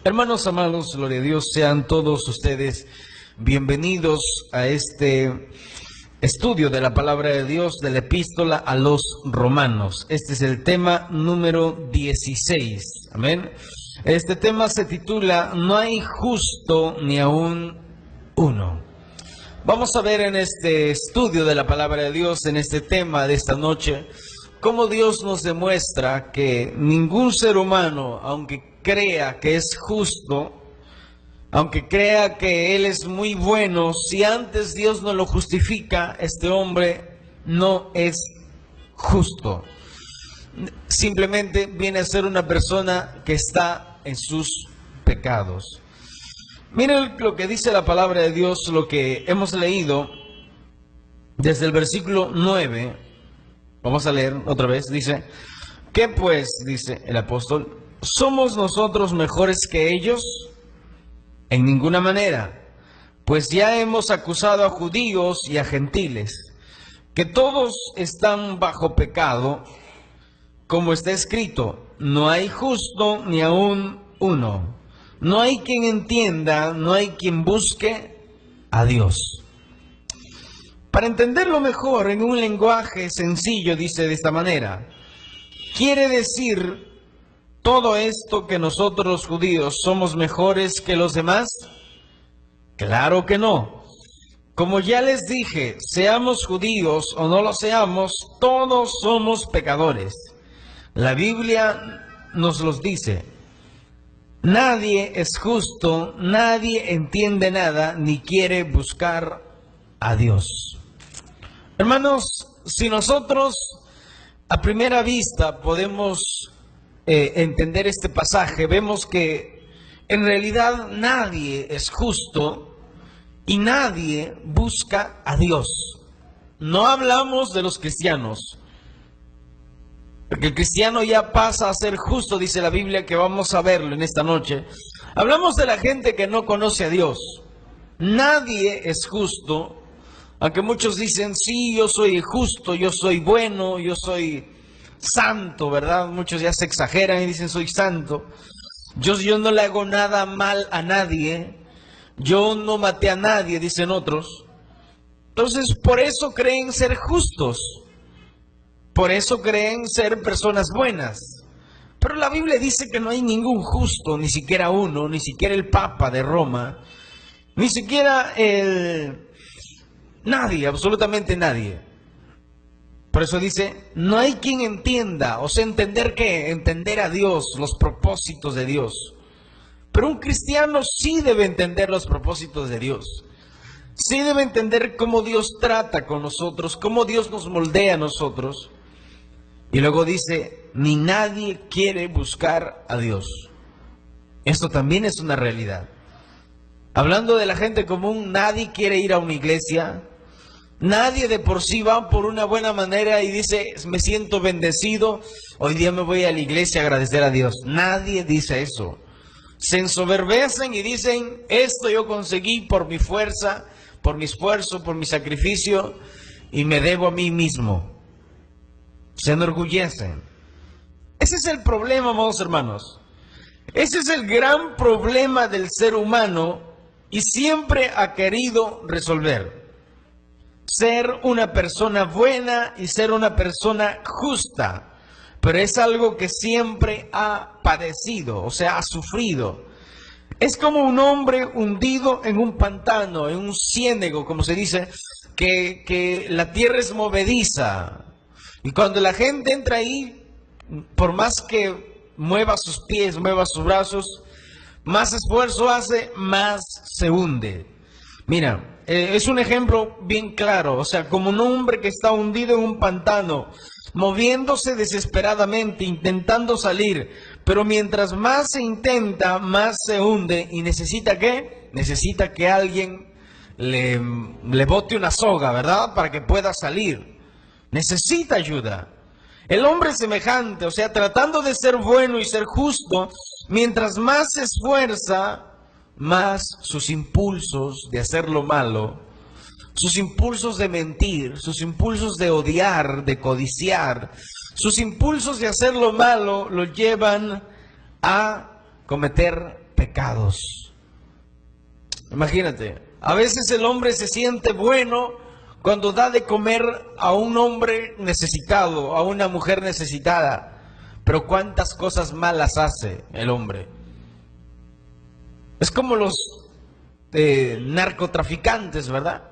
Hermanos amados, gloria a Dios, sean todos ustedes bienvenidos a este estudio de la palabra de Dios, de la epístola a los romanos. Este es el tema número 16. Amén. Este tema se titula No hay justo ni aún uno. Vamos a ver en este estudio de la palabra de Dios, en este tema de esta noche, cómo Dios nos demuestra que ningún ser humano, aunque crea que es justo, aunque crea que Él es muy bueno, si antes Dios no lo justifica, este hombre no es justo. Simplemente viene a ser una persona que está en sus pecados. Miren lo que dice la palabra de Dios, lo que hemos leído desde el versículo 9. Vamos a leer otra vez. Dice, ¿qué pues? Dice el apóstol, ¿somos nosotros mejores que ellos? En ninguna manera, pues ya hemos acusado a judíos y a gentiles, que todos están bajo pecado, como está escrito, no hay justo ni aún uno. No hay quien entienda, no hay quien busque a Dios. Para entenderlo mejor en un lenguaje sencillo, dice de esta manera, quiere decir todo esto que nosotros los judíos somos mejores que los demás. Claro que no. Como ya les dije, seamos judíos o no lo seamos, todos somos pecadores. La Biblia nos los dice. Nadie es justo, nadie entiende nada, ni quiere buscar a Dios. Hermanos, si nosotros a primera vista podemos entender este pasaje, vemos que en realidad nadie es justo y nadie busca a Dios. No hablamos de los cristianos, porque el cristiano ya pasa a ser justo, dice la Biblia, que vamos a verlo en esta noche. Hablamos de la gente que no conoce a Dios. Nadie es justo, aunque muchos dicen, sí, yo soy justo, yo soy bueno, yo soy santo, ¿verdad? Muchos ya se exageran y dicen, soy santo. Yo no le hago nada mal a nadie. Yo no maté a nadie, dicen otros. Entonces, por eso creen ser justos. Por eso creen ser personas buenas. Pero la Biblia dice que no hay ningún justo, ni siquiera uno, ni siquiera el Papa de Roma, ni siquiera nadie, absolutamente nadie. Por eso dice, no hay quien entienda, o sea, ¿entender qué? Entender a Dios, los propósitos de Dios. Pero un cristiano sí debe entender los propósitos de Dios. Sí debe entender cómo Dios trata con nosotros, cómo Dios nos moldea a nosotros. Y luego dice, ni nadie quiere buscar a Dios. Esto también es una realidad. Hablando de la gente común, nadie quiere ir a una iglesia. Nadie de por sí va por una buena manera y dice, me siento bendecido, hoy día me voy a la iglesia a agradecer a Dios. Nadie dice eso. Se ensoberbecen y dicen, esto yo conseguí por mi fuerza, por mi esfuerzo, por mi sacrificio, y me debo a mí mismo. Se enorgullecen. Ese es el problema, amados hermanos. Ese es el gran problema del ser humano y siempre ha querido resolver. Ser una persona buena y ser una persona justa. Pero es algo que siempre ha padecido, o sea, ha sufrido. Es como un hombre hundido en un pantano, en un ciénego, como se dice, que la tierra es movediza. Y cuando la gente entra ahí, por más que mueva sus pies, mueva sus brazos, más esfuerzo hace, más se hunde. Mira, es un ejemplo bien claro, o sea, como un hombre que está hundido en un pantano, moviéndose desesperadamente, intentando salir, pero mientras más se intenta, más se hunde y necesita ¿qué? Necesita que alguien le bote una soga, ¿verdad? Para que pueda salir. Necesita ayuda. El hombre es semejante, o sea, tratando de ser bueno y ser justo, mientras más se esfuerza, más sus impulsos de hacer lo malo, sus impulsos de mentir, sus impulsos de odiar, de codiciar, sus impulsos de hacer lo malo, lo llevan a cometer pecados. Imagínate, a veces el hombre se siente bueno cuando da de comer a un hombre necesitado, a una mujer necesitada, pero cuántas cosas malas hace el hombre. Es como los narcotraficantes, ¿verdad?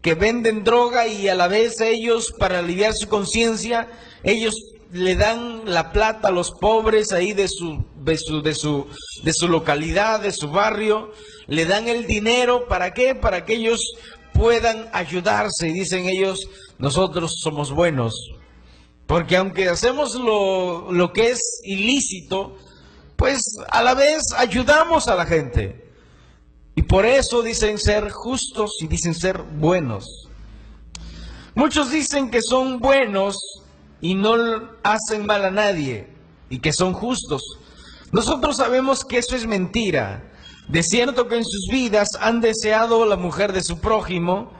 Que venden droga y a la vez ellos, para aliviar su conciencia, ellos le dan la plata a los pobres ahí de su localidad, de su barrio, le dan el dinero, ¿para qué? Para que ellos puedan ayudarse. Y dicen ellos, nosotros somos buenos, porque aunque hacemos lo que es ilícito, pues a la vez ayudamos a la gente. Y por eso dicen ser justos y dicen ser buenos. Muchos dicen que son buenos y no hacen mal a nadie y que son justos. Nosotros sabemos que eso es mentira. De cierto que en sus vidas han deseado la mujer de su prójimo,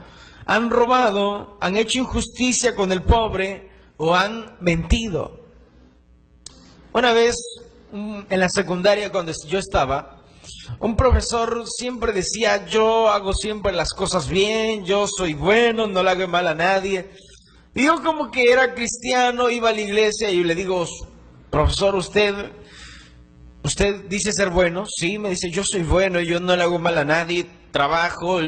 han robado, han hecho injusticia con el pobre o han mentido. Una vez en la secundaria, cuando yo estaba, un profesor siempre decía, yo hago siempre las cosas bien, yo soy bueno, no le hago mal a nadie. Y yo como que era cristiano, iba a la iglesia y le digo, profesor, ¿usted dice ser bueno? Sí, me dice, yo soy bueno, yo no le hago mal a nadie, trabajo,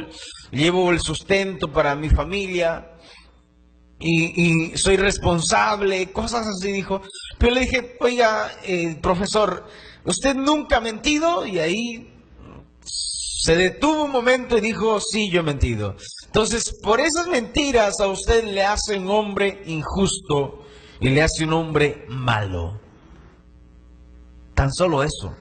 llevo el sustento para mi familia y soy responsable, cosas así dijo. Pero le dije, oiga, profesor, ¿usted nunca ha mentido? Y ahí se detuvo un momento y dijo, sí, yo he mentido. Entonces, por esas mentiras a usted le hace un hombre injusto y le hace un hombre malo. Tan solo eso.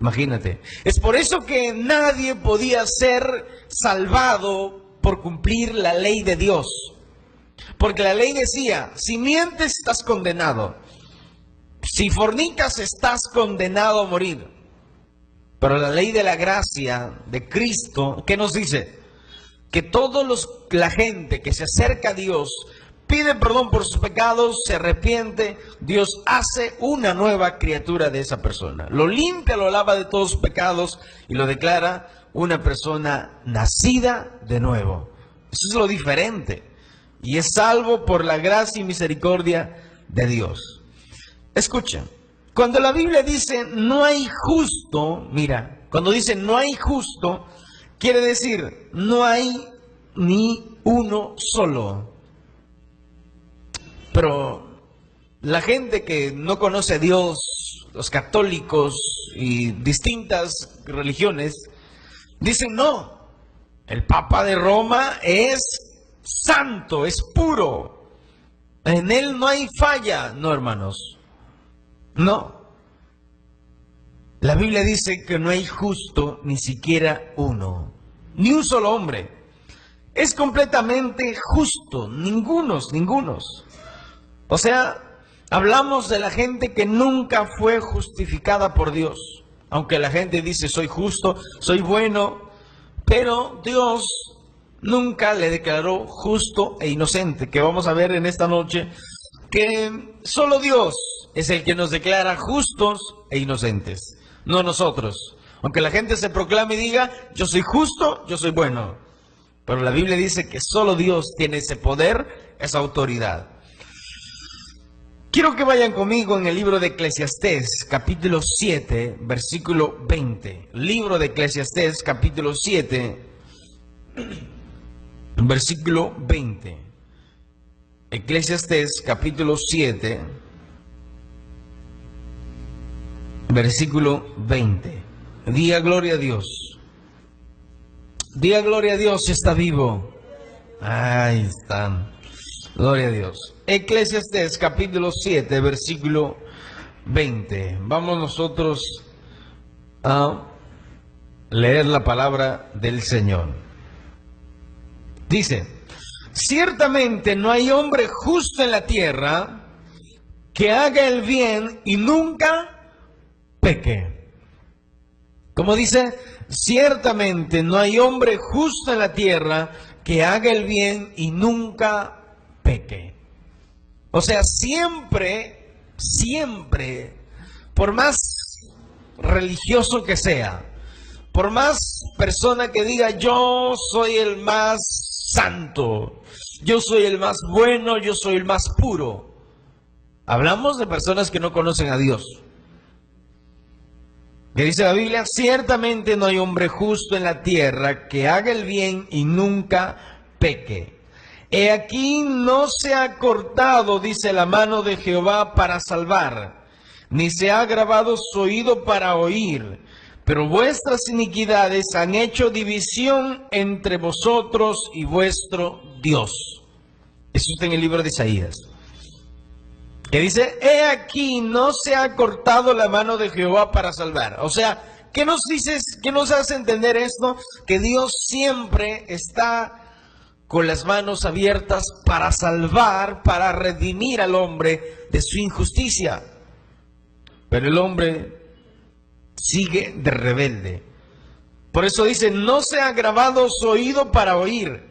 Imagínate. Es por eso que nadie podía ser salvado por cumplir la ley de Dios. Porque la ley decía, si mientes estás condenado. Si fornicas estás condenado a morir. Pero la ley de la gracia de Cristo, ¿qué nos dice? Que la gente que se acerca a Dios, pide perdón por sus pecados, se arrepiente, Dios hace una nueva criatura de esa persona. Lo limpia, lo lava de todos sus pecados y lo declara una persona nacida de nuevo. Eso es lo diferente. Y es salvo por la gracia y misericordia de Dios. Escucha, cuando la Biblia dice no hay justo, mira, cuando dice no hay justo, quiere decir no hay ni uno solo. Pero la gente que no conoce a Dios, los católicos y distintas religiones, dicen no, el Papa de Roma es santo, es puro, en él no hay falla. No, hermanos, no. La Biblia dice que no hay justo ni siquiera uno, ni un solo hombre. Es completamente justo, ningunos. O sea, hablamos de la gente que nunca fue justificada por Dios. Aunque la gente dice soy justo, soy bueno, pero Dios nunca le declaró justo e inocente, que vamos a ver en esta noche, que solo Dios es el que nos declara justos e inocentes, no nosotros. Aunque la gente se proclame y diga, yo soy justo, yo soy bueno. Pero la Biblia dice que solo Dios tiene ese poder, esa autoridad. Quiero que vayan conmigo en el libro de Eclesiastés, capítulo 7, versículo 20. Libro de Eclesiastés, capítulo 7, versículo 20. Eclesiastés, capítulo 7, versículo 20. Diga gloria a Dios. Diga gloria a Dios si está vivo. Ahí están. Gloria a Dios. Eclesiastés capítulo 7, versículo 20. Vamos nosotros a leer la palabra del Señor. Dice, ciertamente no hay hombre justo en la tierra que haga el bien y nunca peque. Como dice, ciertamente no hay hombre justo en la tierra que haga el bien y nunca peque. O sea, siempre, por más religioso que sea, por más persona que diga yo soy el más santo, yo soy el más bueno, yo soy el más puro, hablamos de personas que no conocen a Dios. Que dice la Biblia, ciertamente no hay hombre justo en la tierra que haga el bien y nunca peque. He aquí no se ha cortado, dice la mano de Jehová para salvar, ni se ha agravado su oído para oír, pero vuestras iniquidades han hecho división entre vosotros y vuestro Dios. Eso está en el libro de Isaías. Que dice, he aquí no se ha cortado la mano de Jehová para salvar. O sea, ¿qué nos dices, qué nos hace entender esto? Que Dios siempre está con las manos abiertas para salvar, para redimir al hombre de su injusticia. Pero el hombre sigue de rebelde. Por eso dice, no se ha agravado su oído para oír,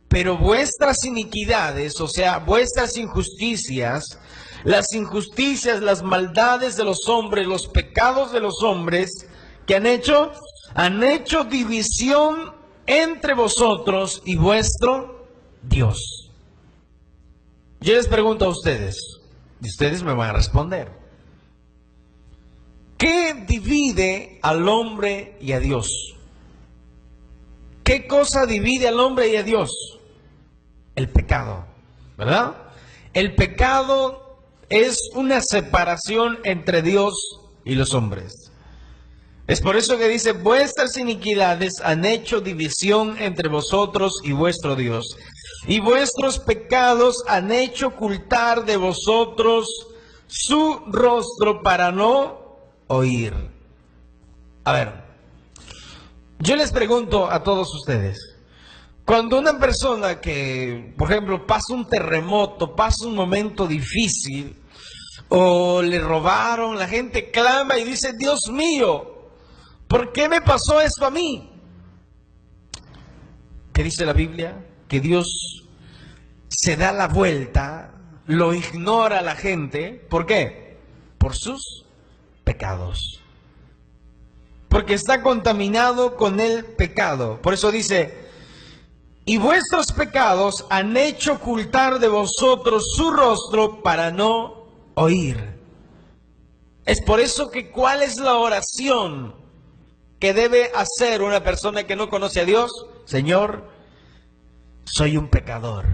pero vuestras iniquidades, o sea, vuestras injusticias, las injusticias, las maldades de los hombres, los pecados de los hombres, que han hecho división entre vosotros y vuestro Dios. Yo les pregunto a ustedes, y ustedes me van a responder, ¿qué divide al hombre y a Dios? ¿Qué cosa divide al hombre y a Dios? El pecado, ¿verdad? El pecado es una separación entre Dios y los hombres. Es por eso que dice, vuestras iniquidades han hecho división entre vosotros y vuestro Dios, y vuestros pecados han hecho ocultar de vosotros su rostro para no oír. A ver, yo les pregunto a todos ustedes, cuando una persona que, por ejemplo, pasa un terremoto, pasa un momento difícil, o le robaron, la gente clama y dice, Dios mío, ¿por qué me pasó esto a mí? ¿Qué dice la Biblia? Que Dios se da la vuelta, lo ignora a la gente. ¿Por qué? Por sus pecados. Porque está contaminado con el pecado. Por eso dice, y vuestros pecados han hecho ocultar de vosotros su rostro para no oír. Es por eso que ¿cuál es la oración que debe hacer una persona que no conoce a Dios? Señor, soy un pecador.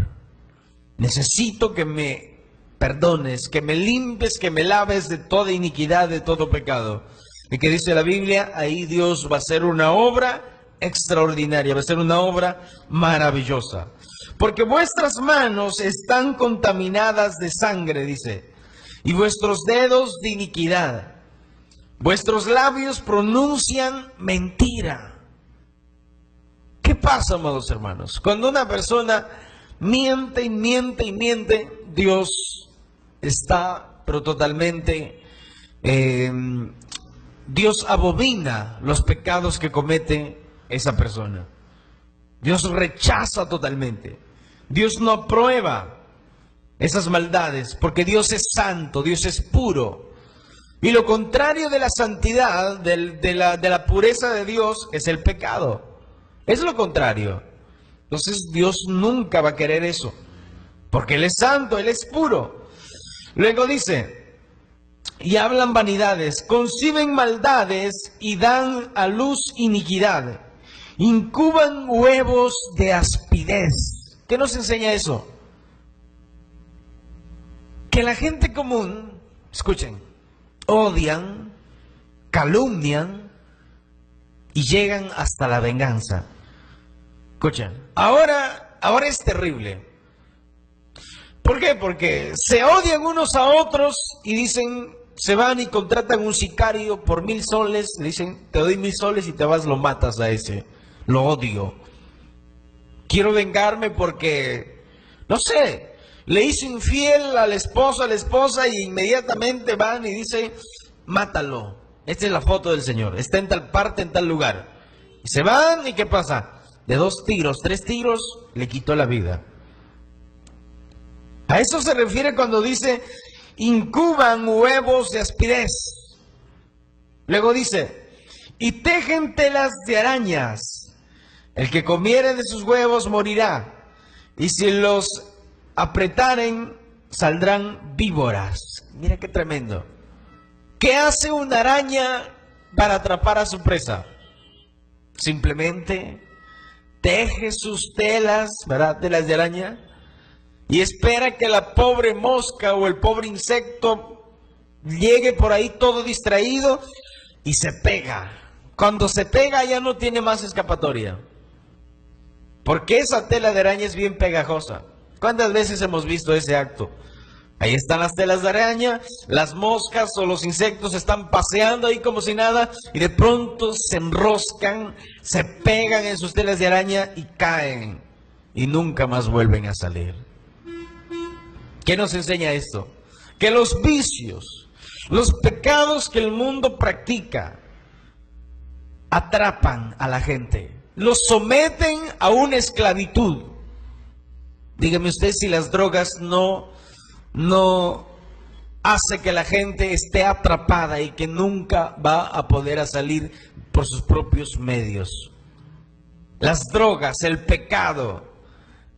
Necesito que me perdones, que me limpies, que me laves de toda iniquidad, de todo pecado. Y que dice la Biblia, ahí Dios va a hacer una obra extraordinaria, va a ser una obra maravillosa. Porque vuestras manos están contaminadas de sangre, dice, y vuestros dedos de iniquidad. Vuestros labios pronuncian mentira. ¿Qué pasa, amados hermanos? Cuando una persona miente y miente y miente, Dios está, pero totalmente, Dios abomina los pecados que comete esa persona. Dios rechaza totalmente. Dios no aprueba esas maldades, porque Dios es santo, Dios es puro. Y lo contrario de la santidad, de la pureza de Dios, es el pecado. Es lo contrario. Entonces Dios nunca va a querer eso, porque Él es santo, Él es puro. Luego dice, y hablan vanidades, conciben maldades y dan a luz iniquidad. Incuban huevos de aspidez. ¿Qué nos enseña eso? Que la gente común, escuchen, odian, calumnian y llegan hasta la venganza. Escuchen, ahora es terrible. ¿Por qué? Porque se odian unos a otros y dicen, se van y contratan un sicario por 1000 soles, le dicen, te doy 1000 soles y te vas, lo matas a ese. Lo odio. Quiero vengarme porque, no sé, le hizo infiel a la esposa y inmediatamente van y dicen, mátalo. Esta es la foto del Señor, está en tal parte, en tal lugar. Y se van y ¿qué pasa? De 2 tiros, 3 tiros, le quitó la vida. A eso se refiere cuando dice, incuban huevos de aspidez. Luego dice, y tejen telas de arañas. El que comiere de sus huevos morirá. Y si los apretaren, saldrán víboras. Mira qué tremendo. ¿Qué hace una araña para atrapar a su presa? Simplemente teje sus telas, ¿verdad? Telas de araña. Y espera que la pobre mosca o el pobre insecto llegue por ahí todo distraído y se pega. Cuando se pega ya no tiene más escapatoria. Porque esa tela de araña es bien pegajosa. ¿Cuántas veces hemos visto ese acto? Ahí están las telas de araña, las moscas o los insectos están paseando ahí como si nada y de pronto se enroscan, se pegan en sus telas de araña y caen y nunca más vuelven a salir. ¿Qué nos enseña esto? Que los vicios, los pecados que el mundo practica, atrapan a la gente, los someten a una esclavitud. Dígame usted si las drogas no hace que la gente esté atrapada y que nunca va a poder salir por sus propios medios. Las drogas, el pecado.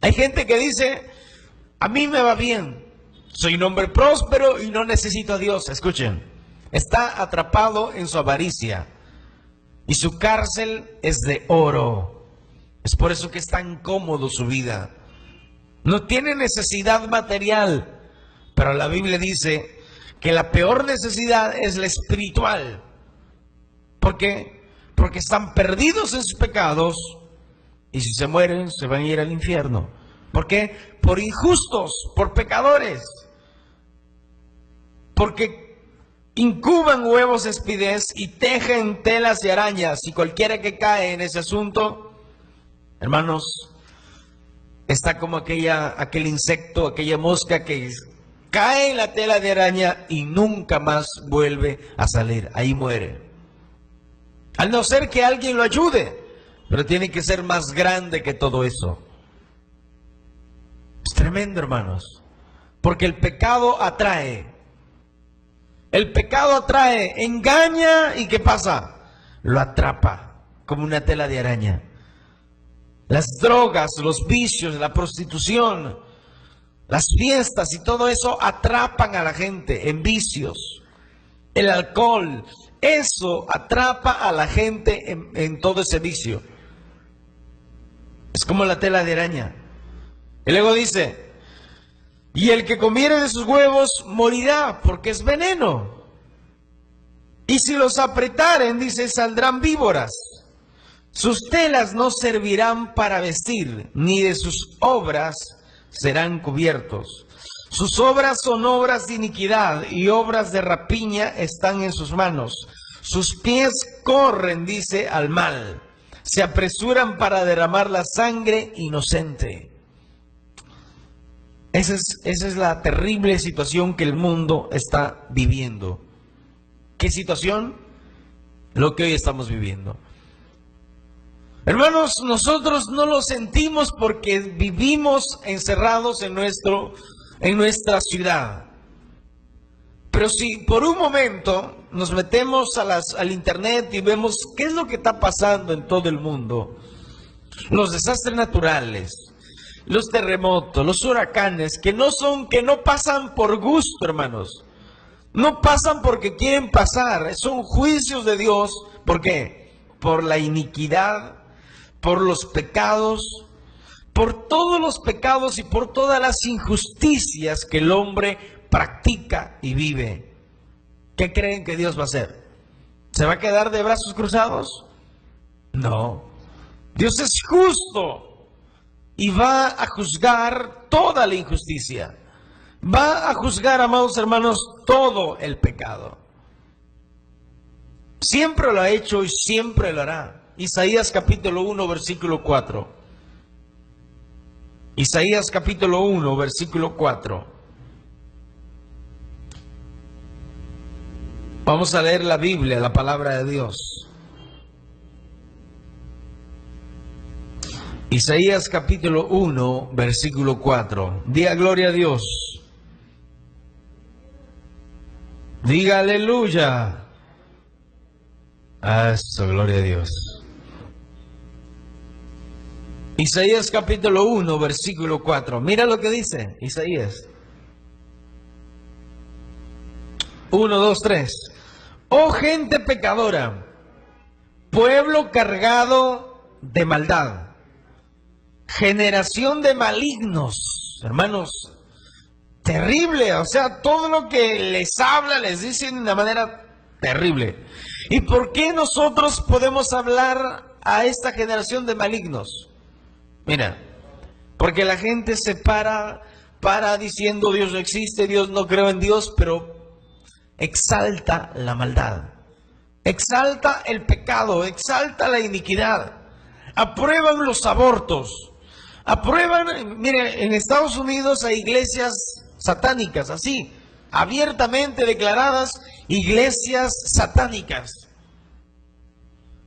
Hay gente que dice, a mí me va bien, soy un hombre próspero y no necesito a Dios. Escuchen, está atrapado en su avaricia y su cárcel es de oro. Es por eso que es tan cómodo su vida. No tiene necesidad material. Pero la Biblia dice que la peor necesidad es la espiritual. ¿Por qué? Porque están perdidos en sus pecados y si se mueren se van a ir al infierno. ¿Por qué? Por injustos, por pecadores. Porque incuban huevos de espidez y tejen telas de arañas. Y cualquiera que cae en ese asunto, hermanos, está como aquel insecto, aquella mosca que cae en la tela de araña y nunca más vuelve a salir. Ahí muere. Al no ser que alguien lo ayude, pero tiene que ser más grande que todo eso. Es tremendo, hermanos, porque el pecado atrae. El pecado atrae, engaña y ¿qué pasa? Lo atrapa como una tela de araña. Las drogas, los vicios, la prostitución, las fiestas y todo eso atrapan a la gente en vicios. El alcohol, eso atrapa a la gente en todo ese vicio. Es como la tela de araña. Y luego dice, y el que comiere de sus huevos morirá porque es veneno. Y si los apretaren, dice, saldrán víboras. Sus telas no servirán para vestir, ni de sus obras serán cubiertos. Sus obras son obras de iniquidad y obras de rapiña están en sus manos. Sus pies corren, dice, al mal. Se apresuran para derramar la sangre inocente. Esa es la terrible situación que el mundo está viviendo. ¿Qué situación? Lo que hoy estamos viviendo. Hermanos, nosotros no lo sentimos porque vivimos encerrados en nuestra ciudad. Pero si por un momento nos metemos al internet y vemos qué es lo que está pasando en todo el mundo, los desastres naturales, los terremotos, los huracanes, que no pasan por gusto, hermanos. No pasan porque quieren pasar, son juicios de Dios. ¿Por qué? Por la iniquidad, por los pecados, por todos los pecados y por todas las injusticias que el hombre practica y vive. ¿Qué creen que Dios va a hacer? ¿Se va a quedar de brazos cruzados? No. Dios es justo y va a juzgar toda la injusticia. Va a juzgar, amados hermanos, todo el pecado. Siempre lo ha hecho y siempre lo hará. Isaías capítulo 1, versículo 4. Isaías capítulo 1, versículo 4. Vamos a leer la Biblia, la palabra de Dios. Isaías capítulo 1, versículo 4. Diga gloria a Dios. Diga aleluya. Eso, gloria a Dios. Isaías capítulo 1, versículo 4. Mira lo que dice Isaías. 1, 2, 3. Oh gente pecadora, pueblo cargado de maldad, generación de malignos. Hermanos, terrible. O sea, todo lo que les habla, les dice de una manera terrible. ¿Y por qué nosotros podemos hablar a esta generación de malignos? Mira, porque la gente se para diciendo Dios no existe, Dios no creo en Dios, pero exalta la maldad, exalta el pecado, exalta la iniquidad, aprueban los abortos, aprueban, mire, en Estados Unidos hay iglesias satánicas, así, abiertamente declaradas iglesias satánicas,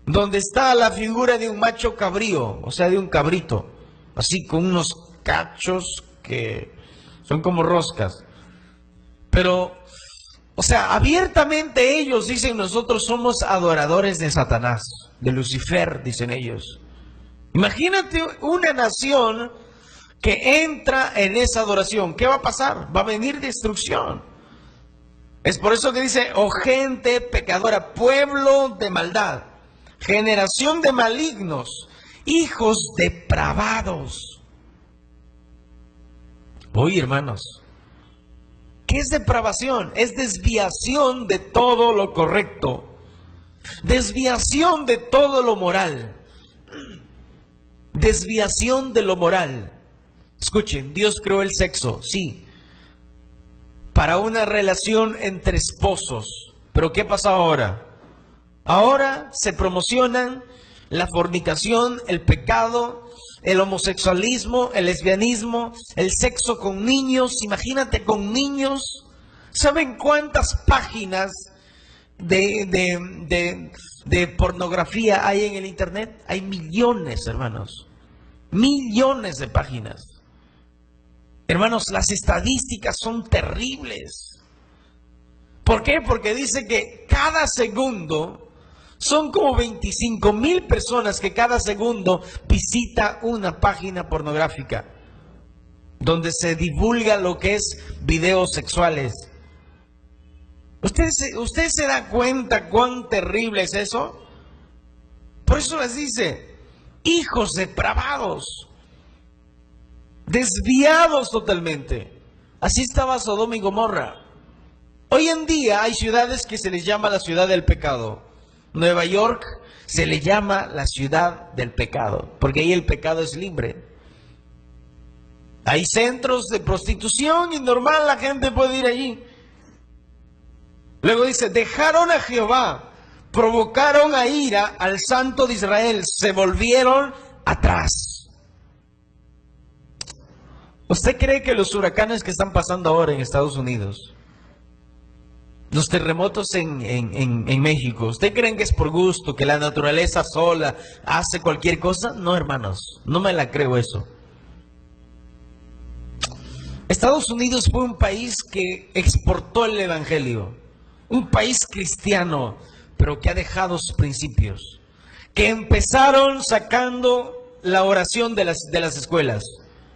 donde está la figura de un macho cabrío, o sea, de un cabrito, así con unos cachos que son como roscas. Pero, o sea, abiertamente ellos dicen, nosotros somos adoradores de Satanás, de Lucifer, dicen ellos. Imagínate una nación que entra en esa adoración. ¿Qué va a pasar? Va a venir destrucción. Es por eso que dice, oh gente pecadora, pueblo de maldad, generación de malignos, hijos depravados. Oye, hermanos, ¿qué es depravación? Es desviación de todo lo correcto, desviación de todo lo moral, desviación de lo moral. Escuchen, Dios creó el sexo, sí, para una relación entre esposos. Pero ¿qué pasa ahora? Ahora se promocionan la fornicación, el pecado, el homosexualismo, el lesbianismo, el sexo con niños. Imagínate, con niños. ¿Saben cuántas páginas de pornografía hay en el internet? Hay millones, hermanos. Millones de páginas. Hermanos, las estadísticas son terribles. ¿Por qué? Porque dice que cada segundo son como 25,000 personas que cada segundo visita una página pornográfica donde se divulga lo que es videos sexuales. ¿Usted se da cuenta cuán terrible es eso? Por eso les dice, hijos depravados, desviados totalmente. Así estaba Sodoma y Gomorra. Hoy en día hay ciudades que se les llama la ciudad del pecado. Nueva York se le llama la ciudad del pecado, porque ahí el pecado es libre. Hay centros de prostitución y normal la gente puede ir allí. Luego dice, dejaron a Jehová, provocaron a ira al Santo de Israel, se volvieron atrás. ¿Usted cree que los huracanes que están pasando ahora en Estados Unidos, los terremotos en México, ¿usted creen que es por gusto, que la naturaleza sola hace cualquier cosa? No, hermanos, no me la creo eso. Estados Unidos fue un país que exportó el evangelio, un país cristiano, pero que ha dejado sus principios, que empezaron sacando la oración de las escuelas.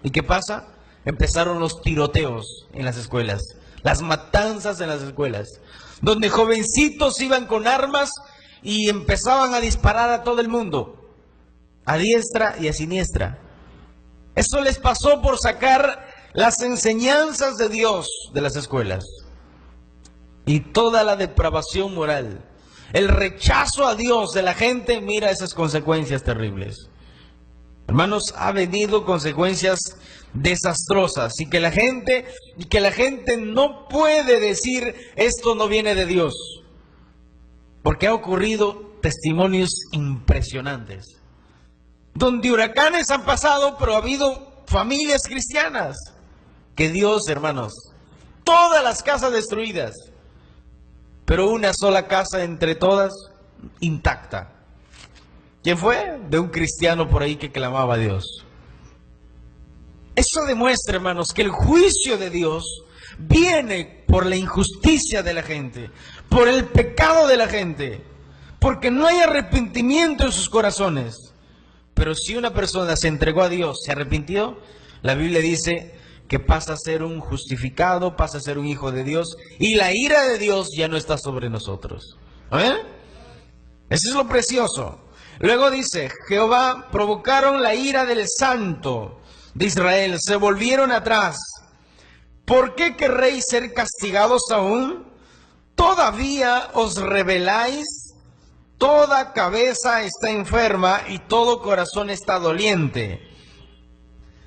¿Y qué pasa? Empezaron los tiroteos en las escuelas, las matanzas en las escuelas, donde jovencitos iban con armas y empezaban a disparar a todo el mundo, a diestra y a siniestra. Eso les pasó por sacar las enseñanzas de Dios de las escuelas. Y toda la depravación moral, el rechazo a Dios de la gente, mira esas consecuencias terribles. Hermanos, ha venido consecuencias desastrosas y que la gente no puede decir esto no viene de Dios, porque ha ocurrido testimonios impresionantes, donde huracanes han pasado, pero ha habido familias cristianas, que Dios, hermanos, todas las casas destruidas, pero una sola casa entre todas intacta. ¿Quién fue? De un cristiano por ahí que clamaba a Dios. Eso demuestra, hermanos, que el juicio de Dios viene por la injusticia de la gente, por el pecado de la gente, porque no hay arrepentimiento en sus corazones. Pero si una persona se entregó a Dios, se arrepintió, la Biblia dice que pasa a ser un justificado, pasa a ser un hijo de Dios, y la ira de Dios ya no está sobre nosotros. ¿Eh? Eso es lo precioso. Luego dice, Jehová provocaron la ira del santo de Israel, se volvieron atrás. ¿Por qué querréis ser castigados aún? ¿Todavía os rebeláis? Toda cabeza está enferma y todo corazón está doliente.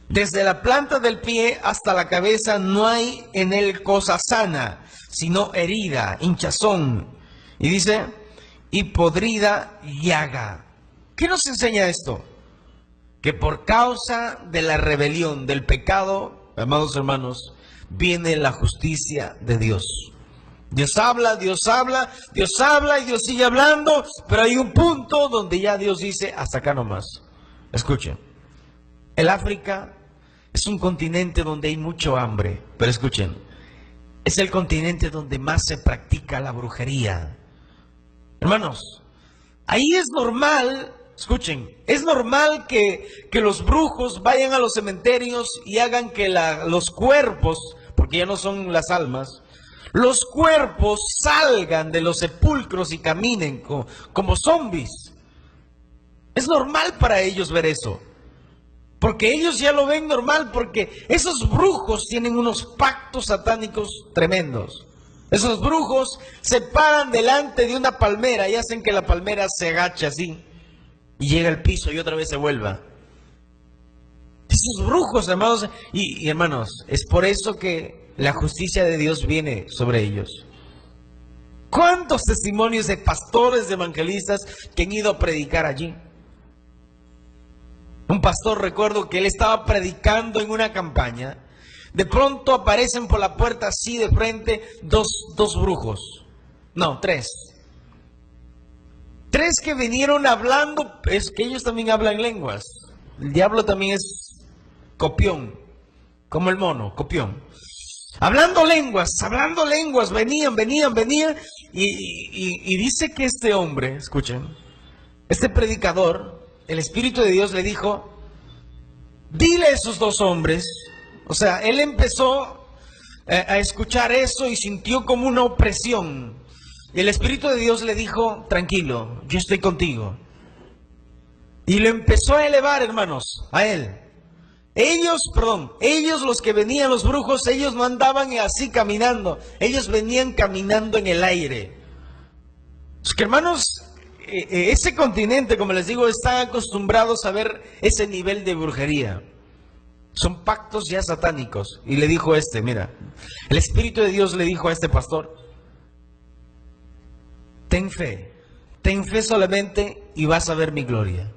Desde la planta del pie hasta la cabeza no hay en él cosa sana, sino herida, hinchazón. Y dice, y podrida llaga. ¿Qué nos enseña esto? Que por causa de la rebelión, del pecado, amados hermanos, viene la justicia de Dios. Dios habla, Dios habla, Dios habla y Dios sigue hablando, pero hay un punto donde ya Dios dice, hasta acá nomás. Escuchen, el África es un continente donde hay mucho hambre, pero escuchen, es el continente donde más se practica la brujería. Hermanos, ahí es normal, escuchen, es normal que los brujos vayan a los cementerios y hagan que los cuerpos, porque ya no son las almas, los cuerpos salgan de los sepulcros y caminen como zombies. Es normal para ellos ver eso, porque ellos ya lo ven normal, porque esos brujos tienen unos pactos satánicos tremendos. Esos brujos se paran delante de una palmera y hacen que la palmera se agache así y llega al piso y otra vez se vuelva. Esos brujos, hermanos, y hermanos, es por eso que la justicia de Dios viene sobre ellos. ¿Cuántos testimonios de pastores, de evangelistas que han ido a predicar allí? Un pastor, recuerdo que él estaba predicando en una campaña. De pronto aparecen por la puerta así de frente dos brujos. No, tres. Tres que vinieron hablando, es que ellos también hablan lenguas. El diablo también es copión, como el mono, copión. Hablando lenguas, venían. Y dice que este hombre, escuchen, este predicador, el Espíritu de Dios le dijo, dile a esos dos hombres, o sea, él empezó a escuchar eso y sintió como una opresión. Y el Espíritu de Dios le dijo, tranquilo, yo estoy contigo. Y lo empezó a elevar, hermanos, a él. Ellos los que venían, los brujos, ellos no andaban así caminando, ellos venían caminando en el aire. Es que, hermanos, ese continente, como les digo, están acostumbrados a ver ese nivel de brujería. Son pactos ya satánicos. Y le dijo mira, el Espíritu de Dios le dijo a este pastor, ten fe solamente y vas a ver mi gloria.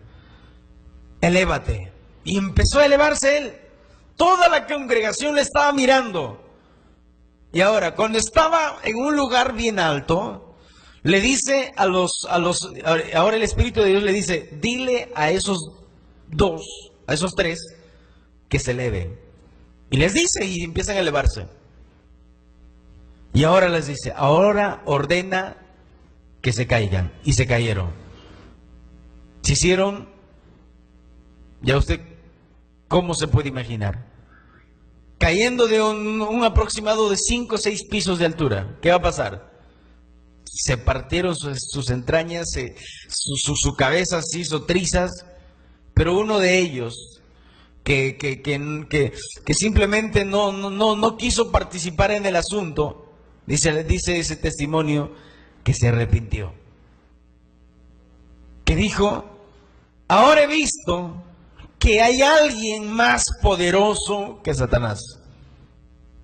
Elévate. Y empezó a elevarse él. Toda la congregación le estaba mirando. Y ahora, cuando estaba en un lugar bien alto, le dice ahora el Espíritu de Dios le dice, dile a esos tres, que se eleven. Y les dice, y empiezan a elevarse. Y ahora les dice, ahora ordena que se caigan. Y se cayeron. Se hicieron, ya usted, ¿cómo se puede imaginar? Cayendo de un aproximado de 5 o 6 pisos de altura. ¿Qué va a pasar? Se partieron sus entrañas, su cabeza se hizo trizas, pero uno de ellos, que simplemente no quiso participar en el asunto, dice ese testimonio, que se arrepintió. Que dijo, ahora he visto que hay alguien más poderoso que Satanás.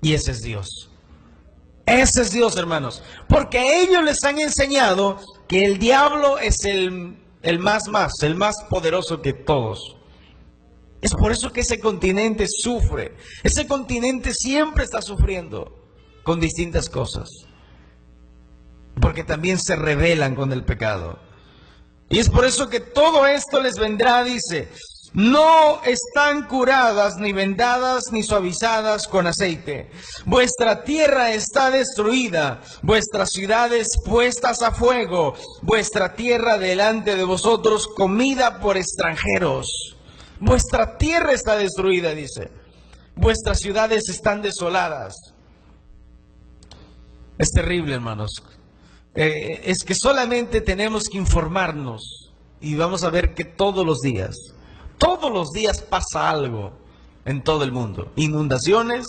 Y ese es Dios. Ese es Dios, hermanos. Porque a ellos les han enseñado que el diablo es el más poderoso que todos. Es por eso que ese continente sufre. Ese continente siempre está sufriendo con distintas cosas. Porque también se rebelan con el pecado. Y es por eso que todo esto les vendrá, dice, no están curadas, ni vendadas, ni suavizadas con aceite. Vuestra tierra está destruida, vuestras ciudades puestas a fuego, vuestra tierra delante de vosotros comida por extranjeros. Vuestra tierra está destruida, dice. Vuestras ciudades están desoladas. Es terrible, hermanos. Es que solamente tenemos que informarnos y vamos a ver que todos los días pasa algo en todo el mundo. Inundaciones,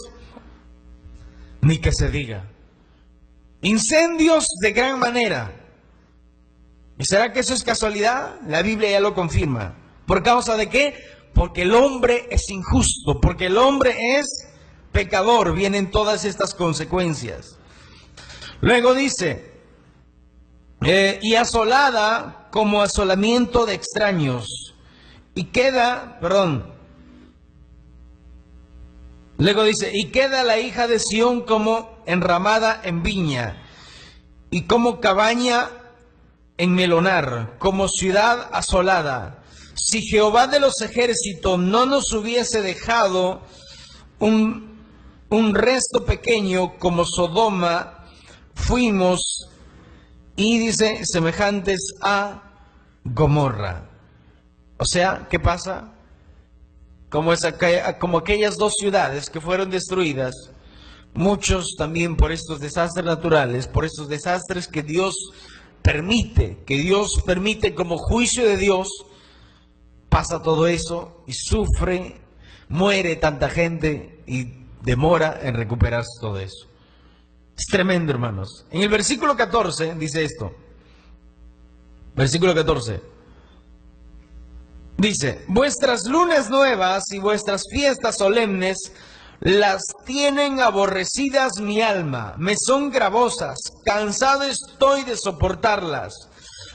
ni que se diga. Incendios de gran manera. ¿Y será que eso es casualidad? La Biblia ya lo confirma. ¿Por causa de qué? Porque el hombre es injusto, porque el hombre es pecador. Vienen todas estas consecuencias. Luego dice, y asolada como asolamiento de extraños. Y queda, luego dice, y queda la hija de Sión como enramada en viña, y como cabaña en melonar, como ciudad asolada. Si Jehová de los ejércitos no nos hubiese dejado un resto pequeño como Sodoma, fuimos, y dice, semejantes a Gomorra. O sea, ¿qué pasa? Como aquellas dos ciudades que fueron destruidas, muchos también por estos desastres naturales, por estos desastres que Dios permite como juicio de Dios, pasa todo eso y sufre, muere tanta gente y demora en recuperarse todo eso. Es tremendo, hermanos. En el versículo 14 dice esto. Versículo 14. Dice, vuestras lunas nuevas y vuestras fiestas solemnes las tienen aborrecidas mi alma, me son gravosas, cansado estoy de soportarlas.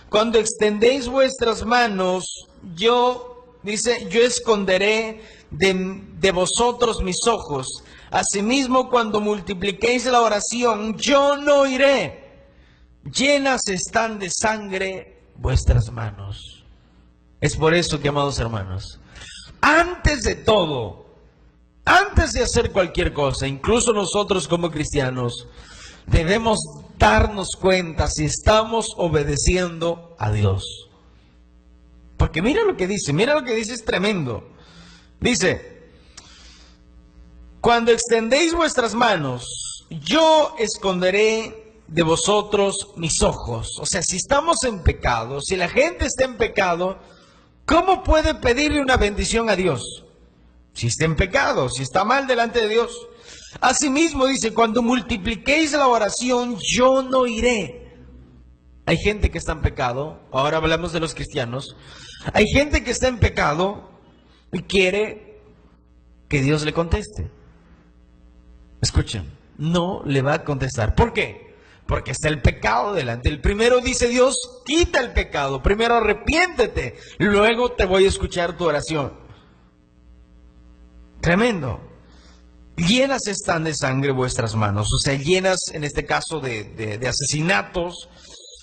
Cuando extendéis vuestras manos, yo esconderé de vosotros mis ojos. Asimismo, cuando multipliquéis la oración, yo no oiré. Llenas están de sangre vuestras manos. Es por eso que, amados hermanos, antes de todo, antes de hacer cualquier cosa, incluso nosotros como cristianos, debemos darnos cuenta si estamos obedeciendo a Dios. Porque mira lo que dice, es tremendo. Dice, cuando extendéis vuestras manos, yo esconderé de vosotros mis ojos. O sea, si estamos en pecado, si la gente está en pecado, ¿cómo puede pedirle una bendición a Dios? Si está en pecado, si está mal delante de Dios. Asimismo dice, cuando multipliquéis la oración, yo no iré. Hay gente que está en pecado, ahora hablamos de los cristianos. Hay gente que está en pecado y quiere que Dios le conteste. Escuchen, no le va a contestar. ¿Por qué? Porque está el pecado delante. El primero dice Dios, quita el pecado. Primero arrepiéntete. Luego te voy a escuchar tu oración. Tremendo. Llenas están de sangre vuestras manos. O sea, llenas en este caso de asesinatos.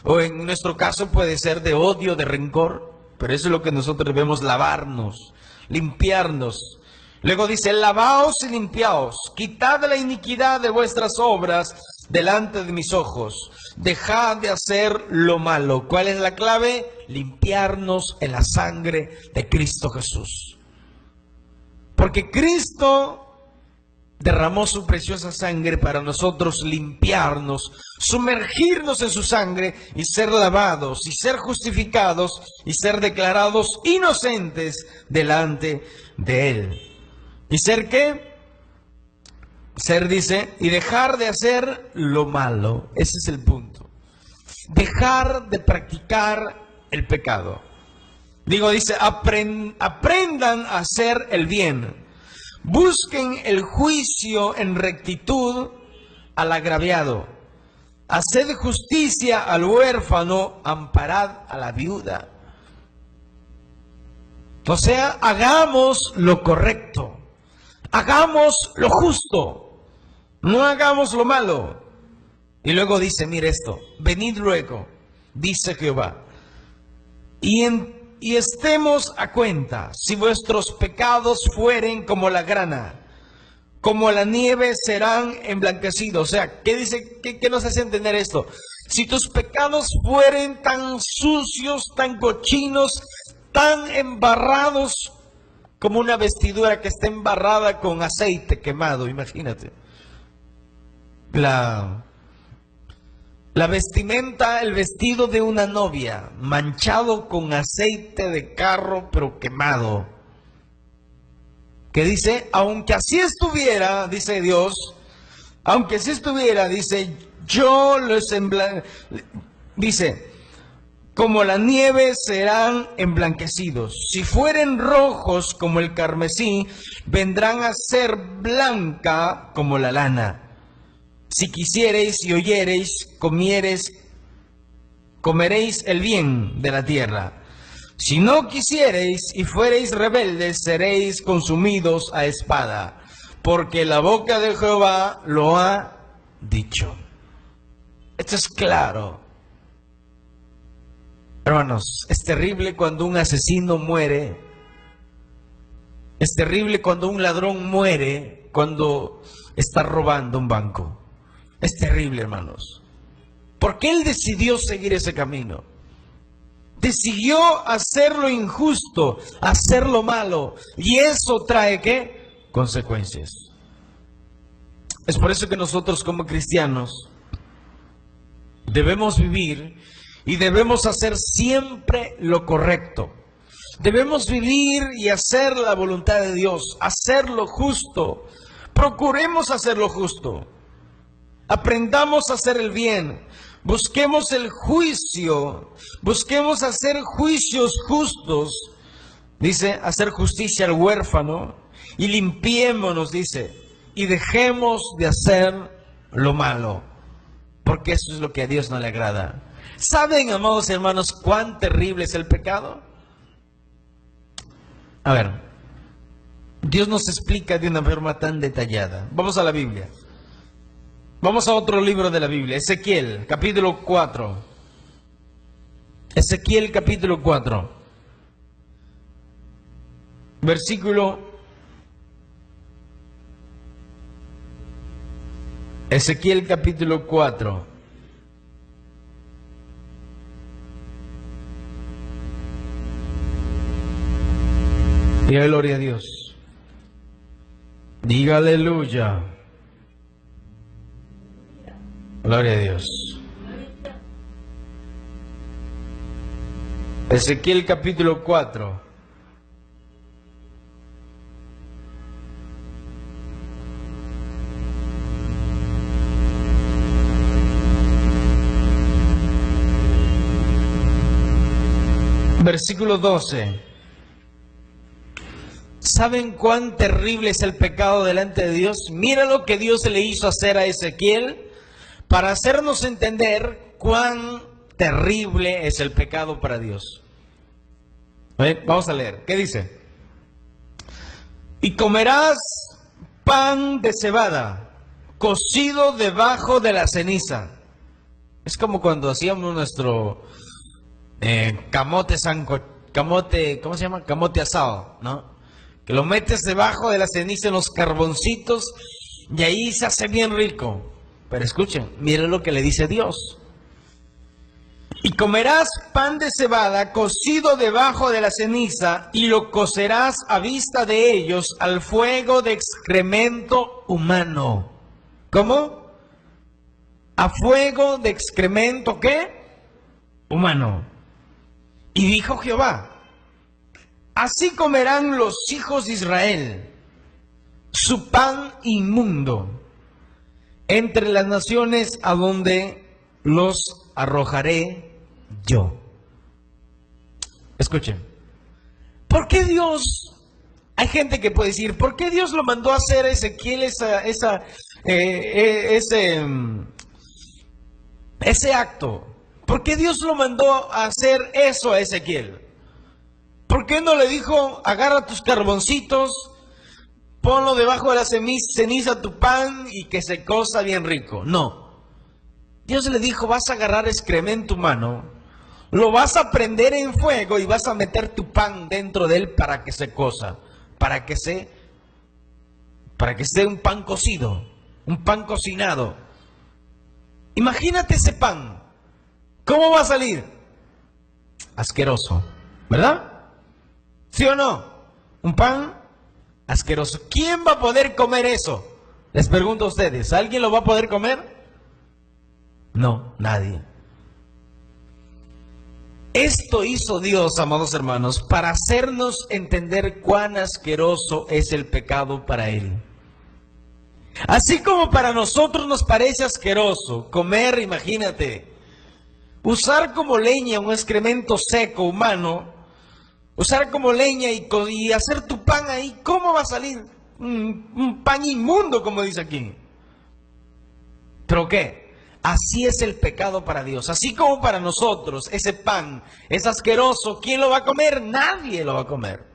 O en nuestro caso puede ser de odio, de rencor. Pero eso es lo que nosotros debemos lavarnos, limpiarnos. Luego dice, lavaos y limpiaos. Quitad la iniquidad de vuestras obras delante de mis ojos. Dejad de hacer lo malo. ¿Cuál es la clave? Limpiarnos en la sangre de Cristo Jesús. Porque Cristo derramó su preciosa sangre para nosotros limpiarnos, sumergirnos en su sangre y ser lavados, y ser justificados, y ser declarados inocentes delante de Él. ¿Y ser qué? Ser, dice, y dejar de hacer lo malo. Ese es el punto. Dejar de practicar el pecado. Dice, aprendan a hacer el bien. Busquen el juicio en rectitud al agraviado. Haced justicia al huérfano, amparad a la viuda. O sea, hagamos lo correcto. Hagamos lo justo. No hagamos lo malo. Y luego dice, mire esto, venid luego, dice Jehová, y y estemos a cuenta. Si vuestros pecados fueren como la grana, como la nieve serán emblanquecidos. O sea, ¿qué dice? ¿Qué nos hace entender esto? Si tus pecados fueren tan sucios, tan cochinos, tan embarrados como una vestidura que está embarrada con aceite quemado, imagínate. La vestimenta, el vestido de una novia, manchado con aceite de carro, pero quemado. Que dice, aunque así estuviera, dice Dios, aunque así estuviera, dice, yo los dice, como la nieve serán emblanquecidos. Si fueren rojos como el carmesí, vendrán a ser blanca como la lana. Si quisiereis y oyereis, comeréis el bien de la tierra. Si no quisiereis y fuereis rebeldes, seréis consumidos a espada, porque la boca de Jehová lo ha dicho. Esto es claro. Hermanos, es terrible cuando un asesino muere. Es terrible cuando un ladrón muere cuando está robando un banco. Es terrible, hermanos. Porque él decidió seguir ese camino. Decidió hacer lo injusto, hacer lo malo. Y eso trae, ¿qué? Consecuencias. Es por eso que nosotros como cristianos debemos vivir y debemos hacer siempre lo correcto. Debemos vivir y hacer la voluntad de Dios, hacer lo justo. Procuremos hacer lo justo. Aprendamos a hacer el bien. Busquemos el juicio. Busquemos hacer juicios justos. Dice, hacer justicia al huérfano. Y limpiémonos, dice. Y dejemos de hacer lo malo. Porque eso es lo que a Dios no le agrada. ¿Saben, amados hermanos, cuán terrible es el pecado? A ver, Dios nos explica de una forma tan detallada. Vamos a la Biblia. Vamos a otro libro de la Biblia, Ezequiel, capítulo 4. Ezequiel, capítulo 4. Versículo. Ezequiel, capítulo 4. Diga gloria a Dios. Diga aleluya. Gloria a Dios. Ezequiel capítulo 4. Versículo 12. ¿Saben cuán terrible es el pecado delante de Dios? Mira lo que Dios le hizo hacer a Ezequiel para hacernos entender cuán terrible es el pecado para Dios. Vamos a leer. ¿Qué dice? Y comerás pan de cebada, cocido debajo de la ceniza. Es como cuando hacíamos nuestro camote, ¿cómo se llama? Camote asado, ¿no? Que lo metes debajo de la ceniza en los carboncitos y ahí se hace bien rico. Pero escuchen, miren lo que le dice Dios. Y comerás pan de cebada cocido debajo de la ceniza y lo cocerás a vista de ellos al fuego de excremento humano. ¿Cómo? A fuego de excremento, ¿qué? Humano. Y dijo Jehová, así comerán los hijos de Israel su pan inmundo entre las naciones a donde los arrojaré yo. Escuchen. ¿Por qué Dios? Hay gente que puede decir, ¿por qué Dios lo mandó a hacer a Ezequiel ese acto? ¿Por qué Dios lo mandó a hacer eso a Ezequiel? ¿Por qué no le dijo, agarra tus carboncitos, ponlo debajo de la ceniza tu pan y que se cosa bien rico? No. Dios le dijo, vas a agarrar excremento humano, lo vas a prender en fuego y vas a meter tu pan dentro de él para que se cosa, para que sea un pan cocido, un pan cocinado. Imagínate ese pan, ¿cómo va a salir? Asqueroso, ¿verdad? ¿Sí o no? Un pan asqueroso. ¿Quién va a poder comer eso? Les pregunto a ustedes, ¿alguien lo va a poder comer? No, nadie. Esto hizo Dios, amados hermanos, para hacernos entender cuán asqueroso es el pecado para Él. Así como para nosotros nos parece asqueroso comer, imagínate, usar como leña un excremento seco humano, usar como leña y hacer tu pan ahí, ¿cómo va a salir? Un pan inmundo, como dice aquí. ¿Pero qué? Así es el pecado para Dios. Así como para nosotros ese pan es asqueroso, ¿quién lo va a comer? Nadie lo va a comer.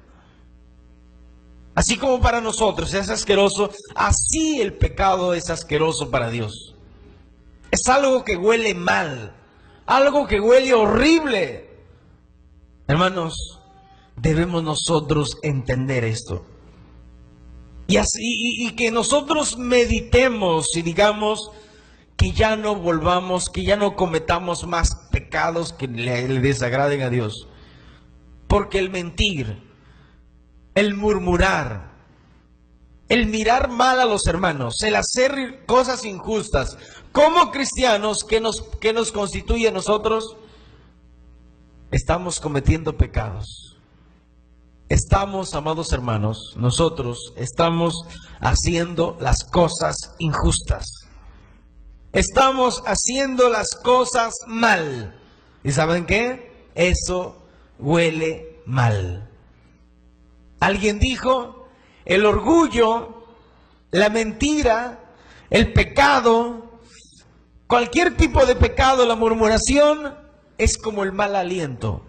Así como para nosotros es asqueroso, así el pecado es asqueroso para Dios. Es algo que huele mal, algo que huele horrible. Hermanos, debemos nosotros entender esto. Y que nosotros meditemos y digamos que ya no volvamos, que ya no cometamos más pecados que le desagraden a Dios. Porque el mentir, el murmurar, el mirar mal a los hermanos, el hacer cosas injustas, como cristianos, ¿qué nos constituye a nosotros? Estamos cometiendo pecados. Estamos, amados hermanos, nosotros estamos haciendo las cosas injustas. Estamos haciendo las cosas mal. ¿Y saben qué? Eso huele mal. Alguien dijo, el orgullo, la mentira, el pecado, cualquier tipo de pecado, la murmuración, es como el mal aliento.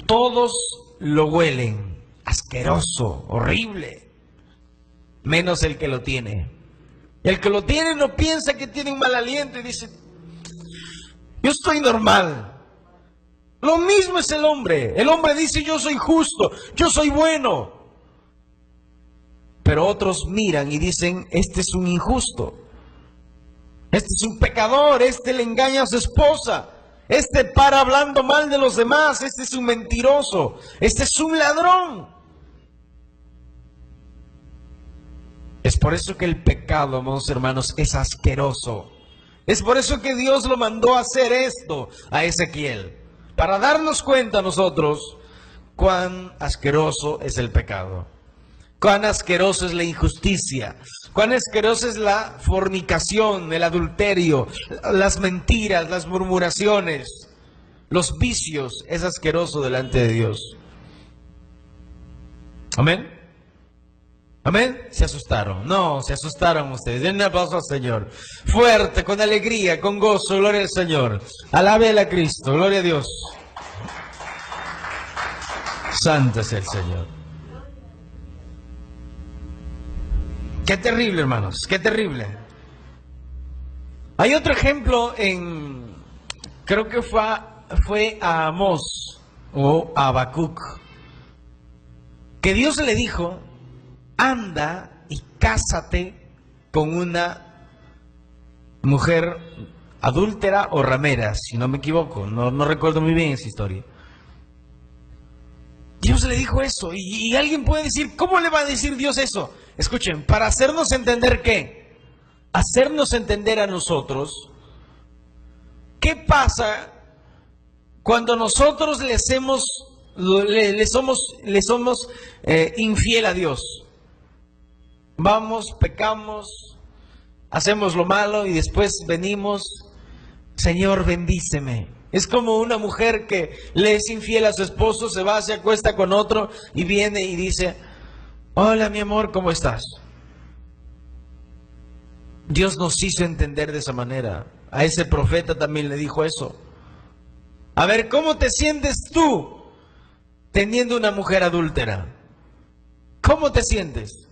Todos lo huelen, asqueroso, horrible, menos el que lo tiene. El que lo tiene no piensa que tiene un mal aliento y dice, yo estoy normal. Lo mismo es el hombre. El hombre dice, yo soy justo, yo soy bueno. Pero otros miran y dicen, este es un injusto. Este es un pecador, este le engaña a su esposa. Este para hablando mal de los demás, este es un mentiroso, este es un ladrón. Es por eso que el pecado, amados hermanos, es asqueroso. Es por eso que Dios lo mandó a hacer esto a Ezequiel. Para darnos cuenta nosotros cuán asqueroso es el pecado. Cuán asqueroso es la injusticia. Cuán asqueroso es la fornicación, el adulterio, las mentiras, las murmuraciones, los vicios. Es asqueroso delante de Dios. Amén. Amén. ¿Se asustaron? No, se asustaron ustedes. Den un aplauso al Señor. Fuerte, con alegría, con gozo. Gloria al Señor. Alabe a Cristo. Gloria a Dios. Santo es el Señor. Qué terrible, hermanos. Qué terrible. Hay otro ejemplo creo que fue a Amós o a Habacuc, que Dios le dijo, anda y cásate con una mujer adúltera o ramera, si no me equivoco, no recuerdo muy bien esa historia. Dios le dijo eso, y alguien puede decir, ¿cómo le va a decir Dios eso? Escuchen, para hacernos entender ¿qué? Hacernos entender a nosotros, ¿qué pasa cuando nosotros le somos infiel a Dios? Vamos, pecamos, hacemos lo malo y después venimos, Señor, bendíceme. Es como una mujer que le es infiel a su esposo, se va, se acuesta con otro y viene y dice, hola mi amor, ¿cómo estás? Dios nos hizo entender de esa manera. A ese profeta también le dijo eso. A ver, ¿cómo te sientes tú teniendo una mujer adúltera? ¿Cómo te sientes?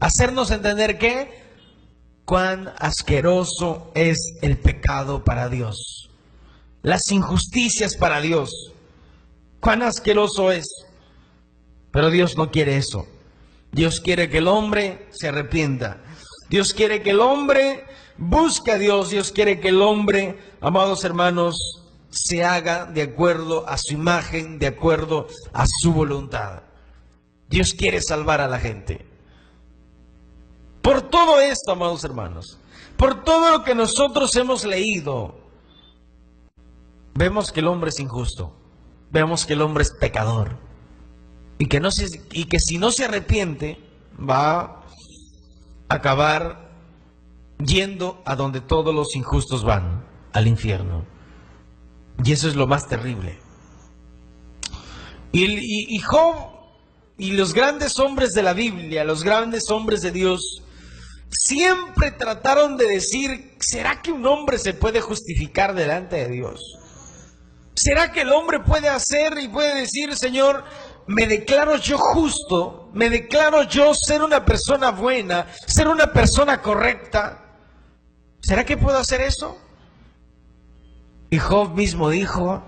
Hacernos entender que cuán asqueroso es el pecado para Dios, las injusticias para Dios, cuán asqueroso es. Pero Dios no quiere eso. Dios quiere que el hombre se arrepienta. Dios quiere que el hombre busque a Dios. Dios quiere que el hombre, amados hermanos, se haga de acuerdo a su imagen, de acuerdo a su voluntad. Dios quiere salvar a la gente. Por todo esto, amados hermanos, por todo lo que nosotros hemos leído, vemos que el hombre es injusto, vemos que el hombre es pecador, y que si no se arrepiente, va a acabar yendo a donde todos los injustos van, al infierno. Y eso es lo más terrible. Y Job y los grandes hombres de la Biblia, los grandes hombres de Dios, siempre trataron de decir, ¿será que un hombre se puede justificar delante de Dios? ¿Será que el hombre puede hacer y puede decir, Señor, me declaro yo justo, me declaro yo ser una persona buena, ser una persona correcta? ¿Será que puedo hacer eso? Y Job mismo dijo,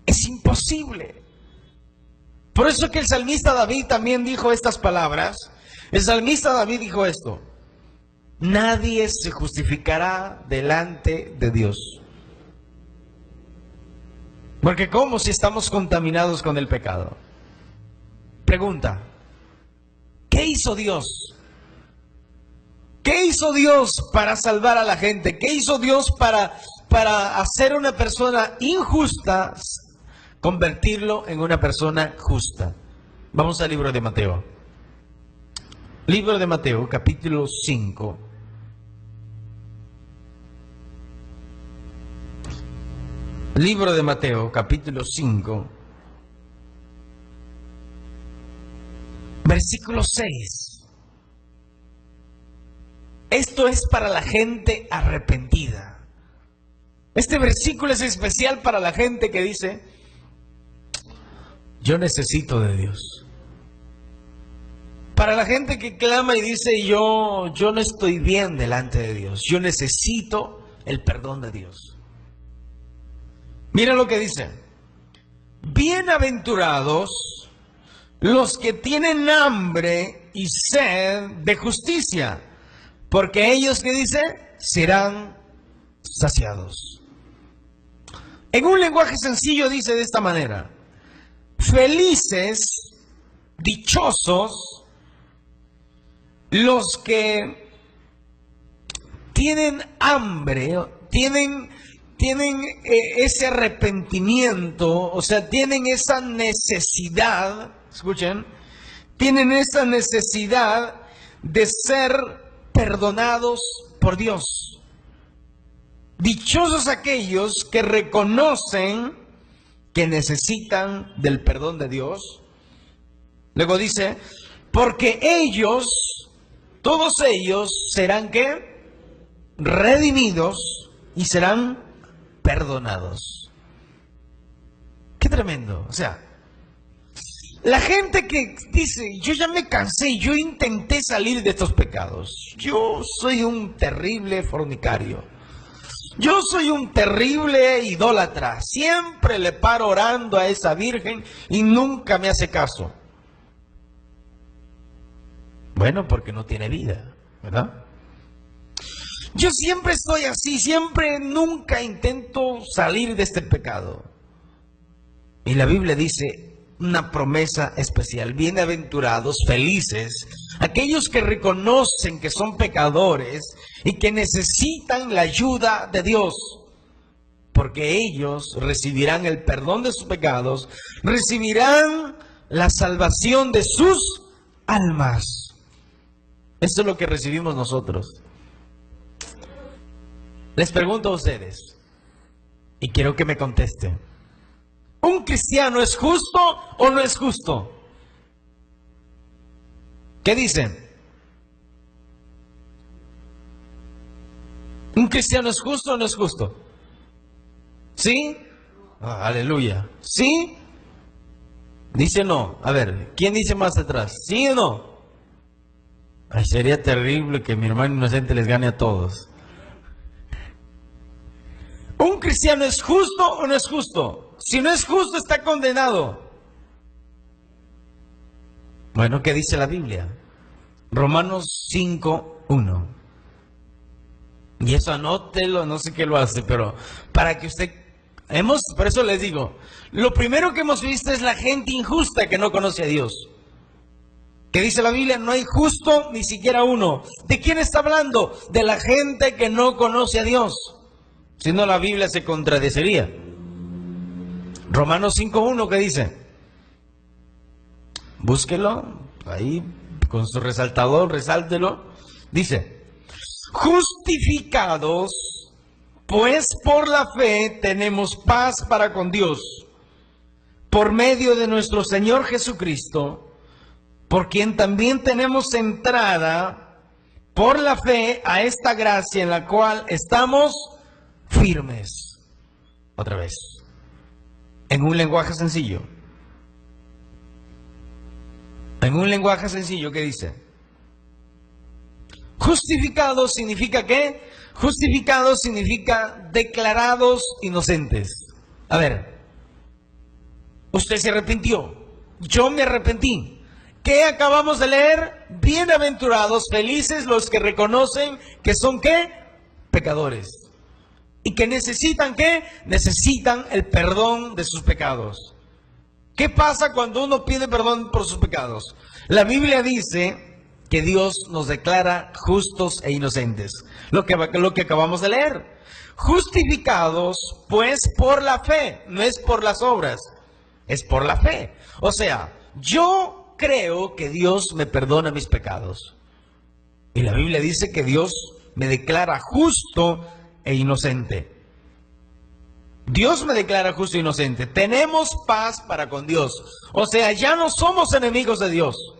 es imposible. Por eso que el salmista David también dijo estas palabras. El salmista David dijo esto: nadie se justificará delante de Dios. Porque ¿cómo si estamos contaminados con el pecado? Pregunta, ¿qué hizo Dios? ¿Qué hizo Dios para salvar a la gente? ¿Qué hizo Dios para hacer una persona injusta, convertirlo en una persona justa? Vamos al libro de Mateo. Libro de Mateo, capítulo 5. Libro de Mateo, capítulo 5, versículo 6. Esto es para la gente arrepentida. Este versículo es especial para la gente que dice, yo necesito de Dios. Para la gente que clama y dice, yo no estoy bien delante de Dios. Yo necesito el perdón de Dios. Mira lo que dice. Bienaventurados los que tienen hambre y sed de justicia, porque ellos, ¿qué dice? Serán saciados. En un lenguaje sencillo dice de esta manera: felices, dichosos, los que tienen hambre, tienen ese arrepentimiento, o sea, tienen esa necesidad, escuchen, tienen esa necesidad de ser perdonados por Dios. Dichosos aquellos que reconocen que necesitan del perdón de Dios. Luego dice, porque ellos, todos ellos, serán ¿qué? Redimidos y serán perdonados. Qué tremendo. O sea, la gente que dice, yo ya me cansé, yo intenté salir de estos pecados, yo soy un terrible fornicario, yo soy un terrible idólatra, siempre le paro orando a esa virgen y nunca me hace caso. Bueno, porque no tiene vida, ¿verdad? Yo siempre estoy así, nunca intento salir de este pecado. Y la Biblia dice una promesa especial: bienaventurados, felices, aquellos que reconocen que son pecadores y que necesitan la ayuda de Dios, porque ellos recibirán el perdón de sus pecados, recibirán la salvación de sus almas. Eso es lo que recibimos nosotros. Les pregunto a ustedes, y quiero que me contesten: ¿un cristiano es justo o no es justo? ¿Qué dicen? ¿Un cristiano es justo o no es justo? ¿Sí? Aleluya. ¿Sí? Dice no. A ver, ¿quién dice más atrás? ¿Sí o no? Ay, sería terrible que mi hermano inocente les gane a todos. ¿Un cristiano es justo o no es justo? Si no es justo, está condenado. Bueno, ¿qué dice la Biblia? Romanos 5:1. Y eso anótelo, no sé qué lo hace, pero para que usted... por eso les digo, lo primero que hemos visto es la gente injusta que no conoce a Dios. ¿Qué dice la Biblia? No hay justo ni siquiera uno. ¿De quién está hablando? De la gente que no conoce a Dios. Si no, la Biblia se contradeciría. Romanos 5:1, ¿qué dice? Búsquelo, ahí con su resaltador, resáltelo. Dice: justificados, pues por la fe tenemos paz para con Dios, por medio de nuestro Señor Jesucristo, por quien también tenemos entrada por la fe a esta gracia en la cual estamos firmes. Otra vez, en un lenguaje sencillo. En un lenguaje sencillo, ¿qué dice? Justificados significa ¿qué? Justificados significa declarados inocentes. A ver, usted se arrepintió, yo me arrepentí. ¿Qué acabamos de leer? Bienaventurados, felices los que reconocen que son ¿qué? Pecadores. ¿Y que necesitan qué? Necesitan el perdón de sus pecados. ¿Qué pasa cuando uno pide perdón por sus pecados? La Biblia dice que Dios nos declara justos e inocentes. Lo que acabamos de leer. Justificados, pues, por la fe. No es por las obras, es por la fe. O sea, yo creo que Dios me perdona mis pecados. Y la Biblia dice que Dios me declara justo e inocente. Dios me declara justo e inocente. Tenemos paz para con Dios. O sea, ya no somos enemigos de Dios.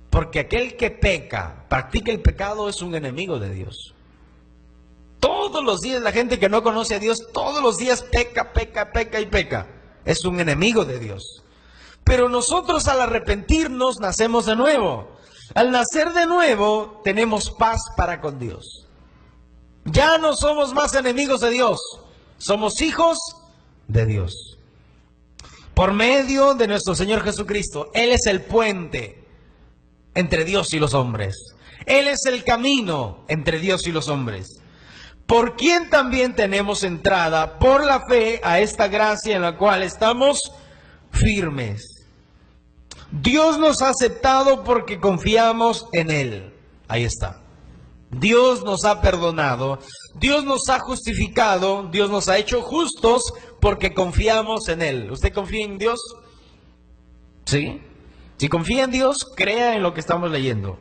Porque aquel que peca, practica el pecado, es un enemigo de Dios. Todos los días la gente que no conoce a Dios, todos los días peca, peca, peca y peca. Es un enemigo de Dios. Pero nosotros al arrepentirnos nacemos de nuevo. Al nacer de nuevo tenemos paz para con Dios. Ya no somos más enemigos de Dios. Somos hijos de Dios. Por medio de nuestro Señor Jesucristo. Él es el puente entre Dios y los hombres. Él es el camino entre Dios y los hombres. Por quien también tenemos entrada por la fe a esta gracia en la cual estamos firmes. Dios nos ha aceptado porque confiamos en Él. Ahí está. Dios nos ha perdonado, Dios nos ha justificado, Dios nos ha hecho justos porque confiamos en Él. ¿Usted confía en Dios? ¿Sí? Si confía en Dios, crea en lo que estamos leyendo.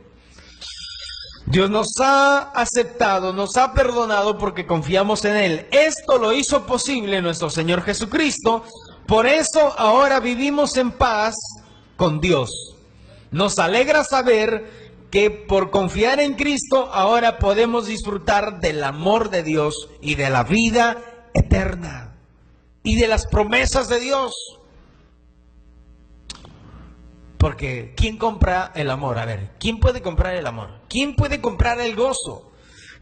Dios nos ha aceptado, nos ha perdonado porque confiamos en Él. Esto lo hizo posible nuestro Señor Jesucristo. Por eso ahora vivimos en paz con Dios. Nos alegra saber que por confiar en Cristo ahora podemos disfrutar del amor de Dios y de la vida eterna y de las promesas de Dios. Porque ¿quién compra el amor? A ver, ¿quién puede comprar el amor? ¿Quién puede comprar el gozo?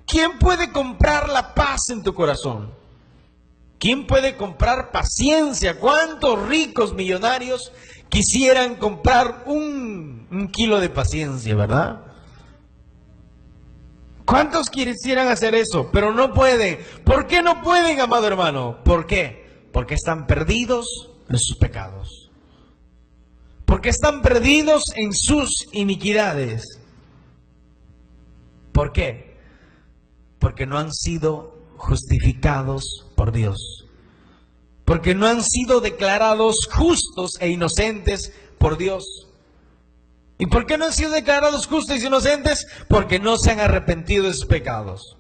¿Quién puede comprar la paz en tu corazón? ¿Quién puede comprar paciencia? ¿Cuántos ricos millonarios quisieran comprar un kilo de paciencia, verdad? ¿Cuántos quisieran hacer eso? Pero no pueden. ¿Por qué no pueden, amado hermano? ¿Por qué? Porque están perdidos en sus pecados. Porque están perdidos en sus iniquidades. ¿Por qué? Porque no han sido justificados por Dios. Porque no han sido declarados justos e inocentes por Dios. ¿Y por qué no han sido declarados justos e inocentes? Porque no se han arrepentido de sus pecados.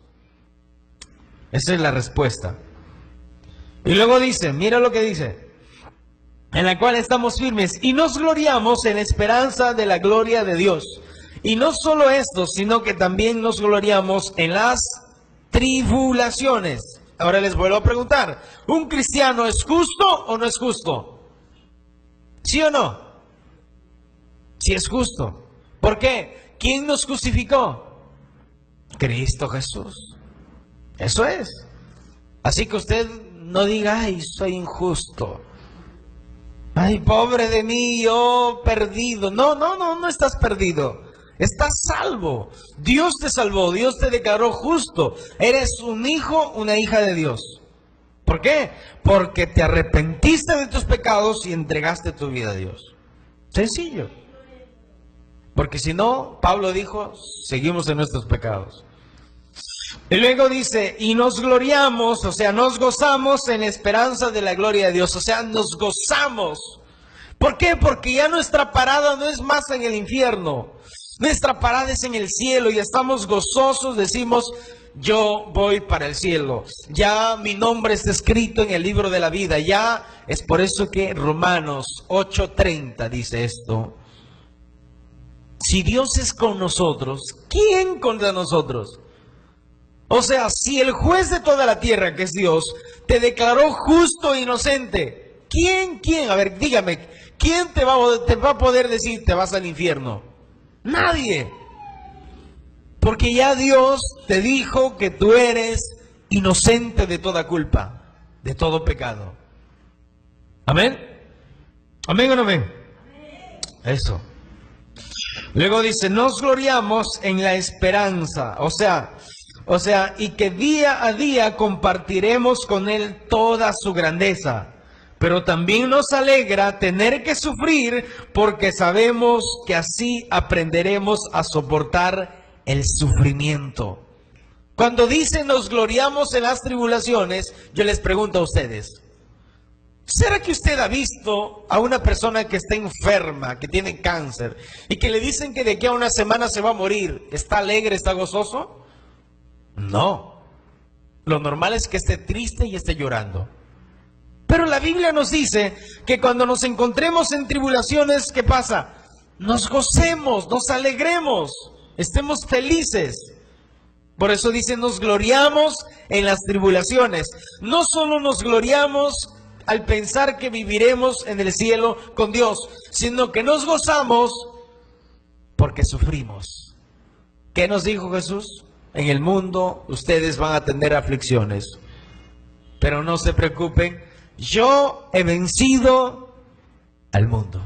Esa es la respuesta. Y luego dice, mira lo que dice, en la cual estamos firmes y nos gloriamos en la esperanza de la gloria de Dios. Y no solo esto, sino que también nos gloriamos en las tribulaciones. Ahora les vuelvo a preguntar, ¿un cristiano es justo o no es justo? ¿Sí o no? Sí es justo. ¿Por qué? ¿Quién nos crucificó? Cristo Jesús. Eso es. Así que usted no diga, ay, soy injusto. Ay, pobre de mí, yo perdido. No estás perdido. Estás salvo. Dios te salvó, Dios te declaró justo. Eres un hijo, una hija de Dios. ¿Por qué? Porque te arrepentiste de tus pecados y entregaste tu vida a Dios. Sencillo. Porque si no, Pablo dijo, seguimos en nuestros pecados. Y luego dice, y nos gloriamos, o sea, nos gozamos en la esperanza de la gloria de Dios. O sea, nos gozamos. ¿Por qué? Porque ya nuestra parada no es más en el infierno. Nuestra parada es en el cielo y estamos gozosos, decimos, yo voy para el cielo. Ya mi nombre está escrito en el libro de la vida. Ya es por eso que Romanos 8:30 dice esto. Si Dios es con nosotros, ¿quién contra nosotros? O sea, si el juez de toda la tierra, que es Dios, te declaró justo e inocente, ¿quién? A ver, dígame, ¿quién te va a poder decir te vas al infierno? Nadie. Porque ya Dios te dijo que tú eres inocente de toda culpa, de todo pecado. ¿Amén? ¿Amén o no amén? Eso. Luego dice, nos gloriamos en la esperanza. O sea, y que día a día compartiremos con Él toda su grandeza. Pero también nos alegra tener que sufrir porque sabemos que así aprenderemos a soportar el sufrimiento. Cuando dicen nos gloriamos en las tribulaciones, yo les pregunto a ustedes, ¿será que usted ha visto a una persona que está enferma, que tiene cáncer, y que le dicen que de aquí a una semana se va a morir? ¿Está alegre, está gozoso? No. Lo normal es que esté triste y esté llorando. Pero la Biblia nos dice que cuando nos encontremos en tribulaciones, ¿qué pasa? Nos gocemos, nos alegremos, estemos felices. Por eso dice, nos gloriamos en las tribulaciones. No solo nos gloriamos al pensar que viviremos en el cielo con Dios, sino que nos gozamos porque sufrimos. ¿Qué nos dijo Jesús? En el mundo ustedes van a tener aflicciones, pero no se preocupen, yo he vencido al mundo.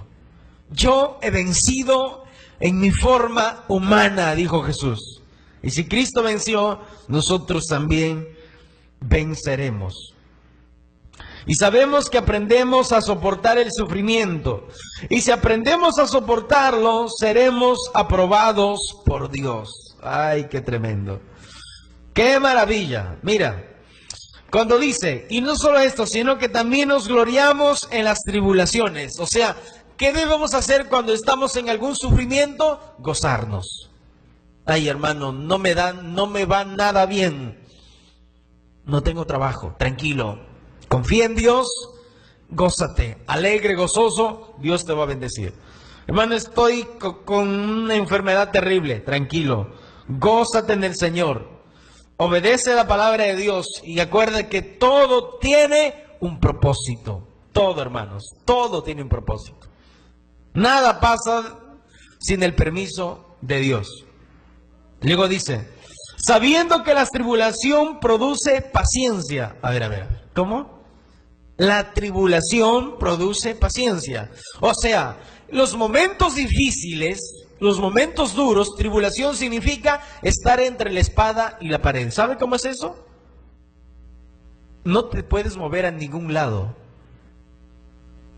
Yo he vencido en mi forma humana, dijo Jesús. Y si Cristo venció, nosotros también venceremos. Y sabemos que aprendemos a soportar el sufrimiento. Y si aprendemos a soportarlo, seremos aprobados por Dios. ¡Ay, qué tremendo! ¡Qué maravilla! Mira, cuando dice, y no solo esto, sino que también nos gloriamos en las tribulaciones. O sea, ¿qué debemos hacer cuando estamos en algún sufrimiento? Gozarnos. Ay, hermano, no me va nada bien. No tengo trabajo. Tranquilo. Confía en Dios. Gózate. Alegre, gozoso. Dios te va a bendecir. Hermano, estoy con una enfermedad terrible. Tranquilo. Gózate en el Señor. Obedece la palabra de Dios. Y acuerda que todo tiene un propósito. Todo, hermanos. Todo tiene un propósito. Nada pasa sin el permiso de Dios. Luego dice, sabiendo que la tribulación produce paciencia. A ver, ¿cómo? La tribulación produce paciencia. O sea, los momentos difíciles, los momentos duros, tribulación significa estar entre la espada y la pared. ¿Sabe cómo es eso? No te puedes mover a ningún lado.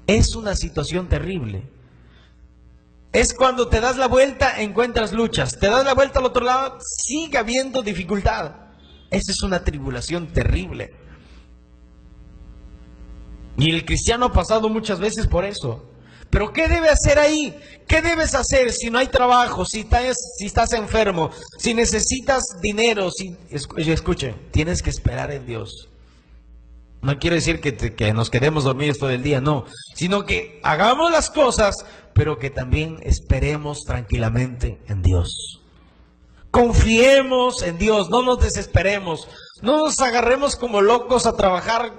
Es una situación terrible. Es cuando te das la vuelta, encuentras luchas. Te das la vuelta al otro lado, sigue habiendo dificultad. Esa es una tribulación terrible. Y el cristiano ha pasado muchas veces por eso. Pero ¿qué debe hacer ahí? ¿Qué debes hacer si no hay trabajo, si estás enfermo, si necesitas dinero? Escuche, tienes que esperar en Dios. No quiero decir que nos quedemos dormidos todo el día, no. Sino que hagamos las cosas, pero que también esperemos tranquilamente en Dios. Confiemos en Dios, no nos desesperemos. No nos agarremos como locos a trabajar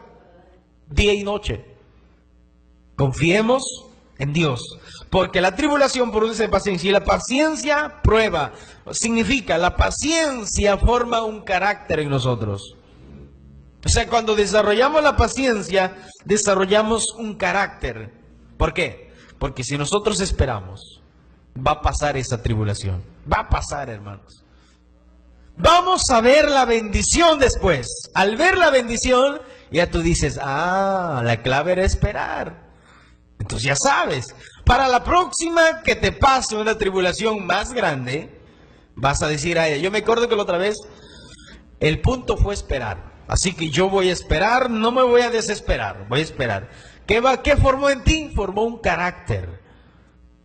día y noche. Confiemos en Dios. Porque la tribulación produce paciencia y la paciencia prueba. Significa, la paciencia forma un carácter en nosotros. O sea, cuando desarrollamos la paciencia, desarrollamos un carácter. ¿Por qué? Porque si nosotros esperamos, va a pasar esa tribulación. Va a pasar, hermanos. Vamos a ver la bendición después. Al ver la bendición, ya tú dices, la clave era esperar. Entonces ya sabes, para la próxima que te pase una tribulación más grande, vas a decir a ella, yo me acuerdo que la otra vez, el punto fue esperar. Así que yo voy a esperar, no me voy a desesperar, voy a esperar. ¿Qué formó en ti? Formó un carácter,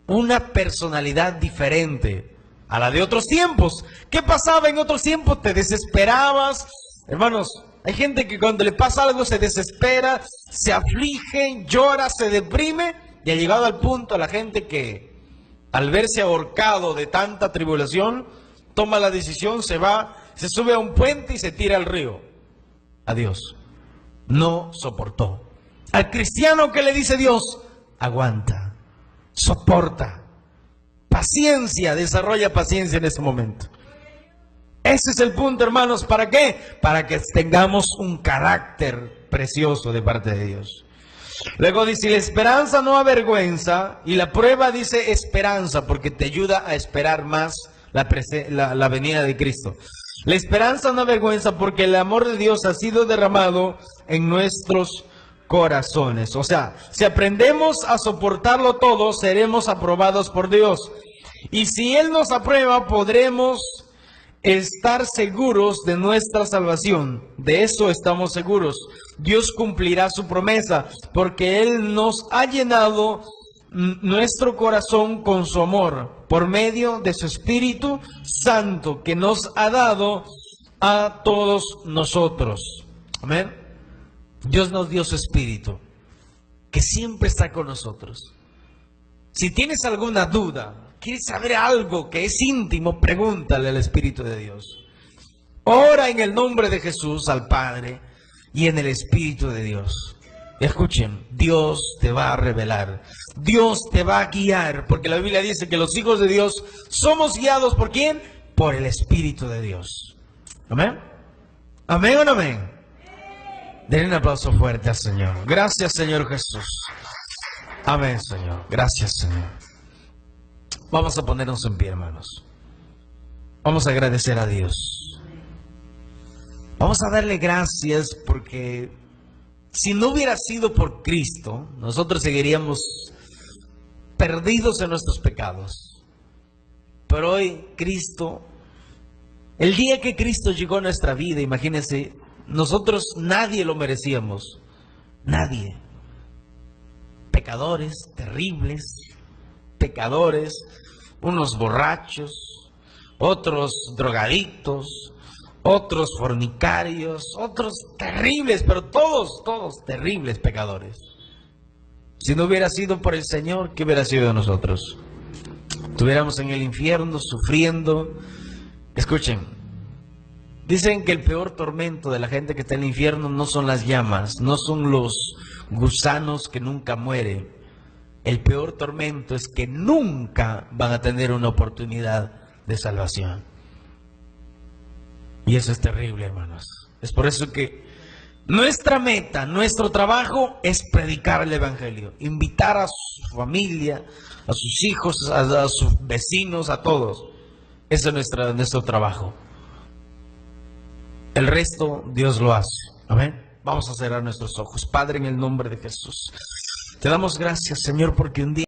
una personalidad diferente a la de otros tiempos. ¿Qué pasaba en otros tiempos? Te desesperabas. Hermanos, hay gente que cuando le pasa algo se desespera, se aflige, llora, se deprime, y ha llegado al punto la gente que al verse ahorcado de tanta tribulación, toma la decisión, se va, se sube a un puente y se tira al río. Adiós. No soportó. Al cristiano, ¿qué le dice Dios? Aguanta, soporta, paciencia, desarrolla paciencia en ese momento. Ese es el punto, hermanos. ¿Para qué? Para que tengamos un carácter precioso de parte de Dios. Luego dice, la esperanza no avergüenza, y la prueba dice esperanza, porque te ayuda a esperar más la venida de Cristo. La esperanza no avergüenza porque el amor de Dios ha sido derramado en nuestros corazones. O sea, si aprendemos a soportarlo todo, seremos aprobados por Dios. Y si Él nos aprueba, podremos estar seguros de nuestra salvación. De eso estamos seguros. Dios cumplirá su promesa, porque Él nos ha llenado nuestro corazón con su amor, por medio de su Espíritu Santo, que nos ha dado a todos nosotros. Amén. Dios nos dio su Espíritu, que siempre está con nosotros. Si tienes alguna duda, quieres saber algo que es íntimo, pregúntale al Espíritu de Dios. Ora en el nombre de Jesús al Padre y en el Espíritu de Dios. Escuchen, Dios te va a revelar, Dios te va a guiar, porque la Biblia dice que los hijos de Dios somos guiados ¿por quién? Por el Espíritu de Dios. ¿Amén? ¿Amén o no amén? Denle un aplauso fuerte al Señor. Gracias, Señor Jesús. Amén, Señor. Gracias, Señor. Vamos a ponernos en pie, hermanos. Vamos a agradecer a Dios. Vamos a darle gracias porque si no hubiera sido por Cristo, nosotros seguiríamos perdidos en nuestros pecados. Pero hoy Cristo, el día que Cristo llegó a nuestra vida, imagínense, nosotros nadie lo merecíamos. Nadie. Pecadores terribles, pecadores, unos borrachos, otros drogadictos, otros fornicarios, otros terribles, pero todos terribles pecadores. Si no hubiera sido por el Señor, ¿qué hubiera sido de nosotros? Estuviéramos en el infierno sufriendo. Escuchen, dicen que el peor tormento de la gente que está en el infierno no son las llamas, no son los gusanos que nunca mueren. El peor tormento es que nunca van a tener una oportunidad de salvación. Y eso es terrible, hermanos. Es por eso que nuestra meta, nuestro trabajo es predicar el Evangelio, invitar a su familia, a sus hijos, a sus vecinos, a todos. Ese es nuestro trabajo. El resto Dios lo hace. Amén. Vamos a cerrar nuestros ojos. Padre, en el nombre de Jesús, te damos gracias, Señor, porque un día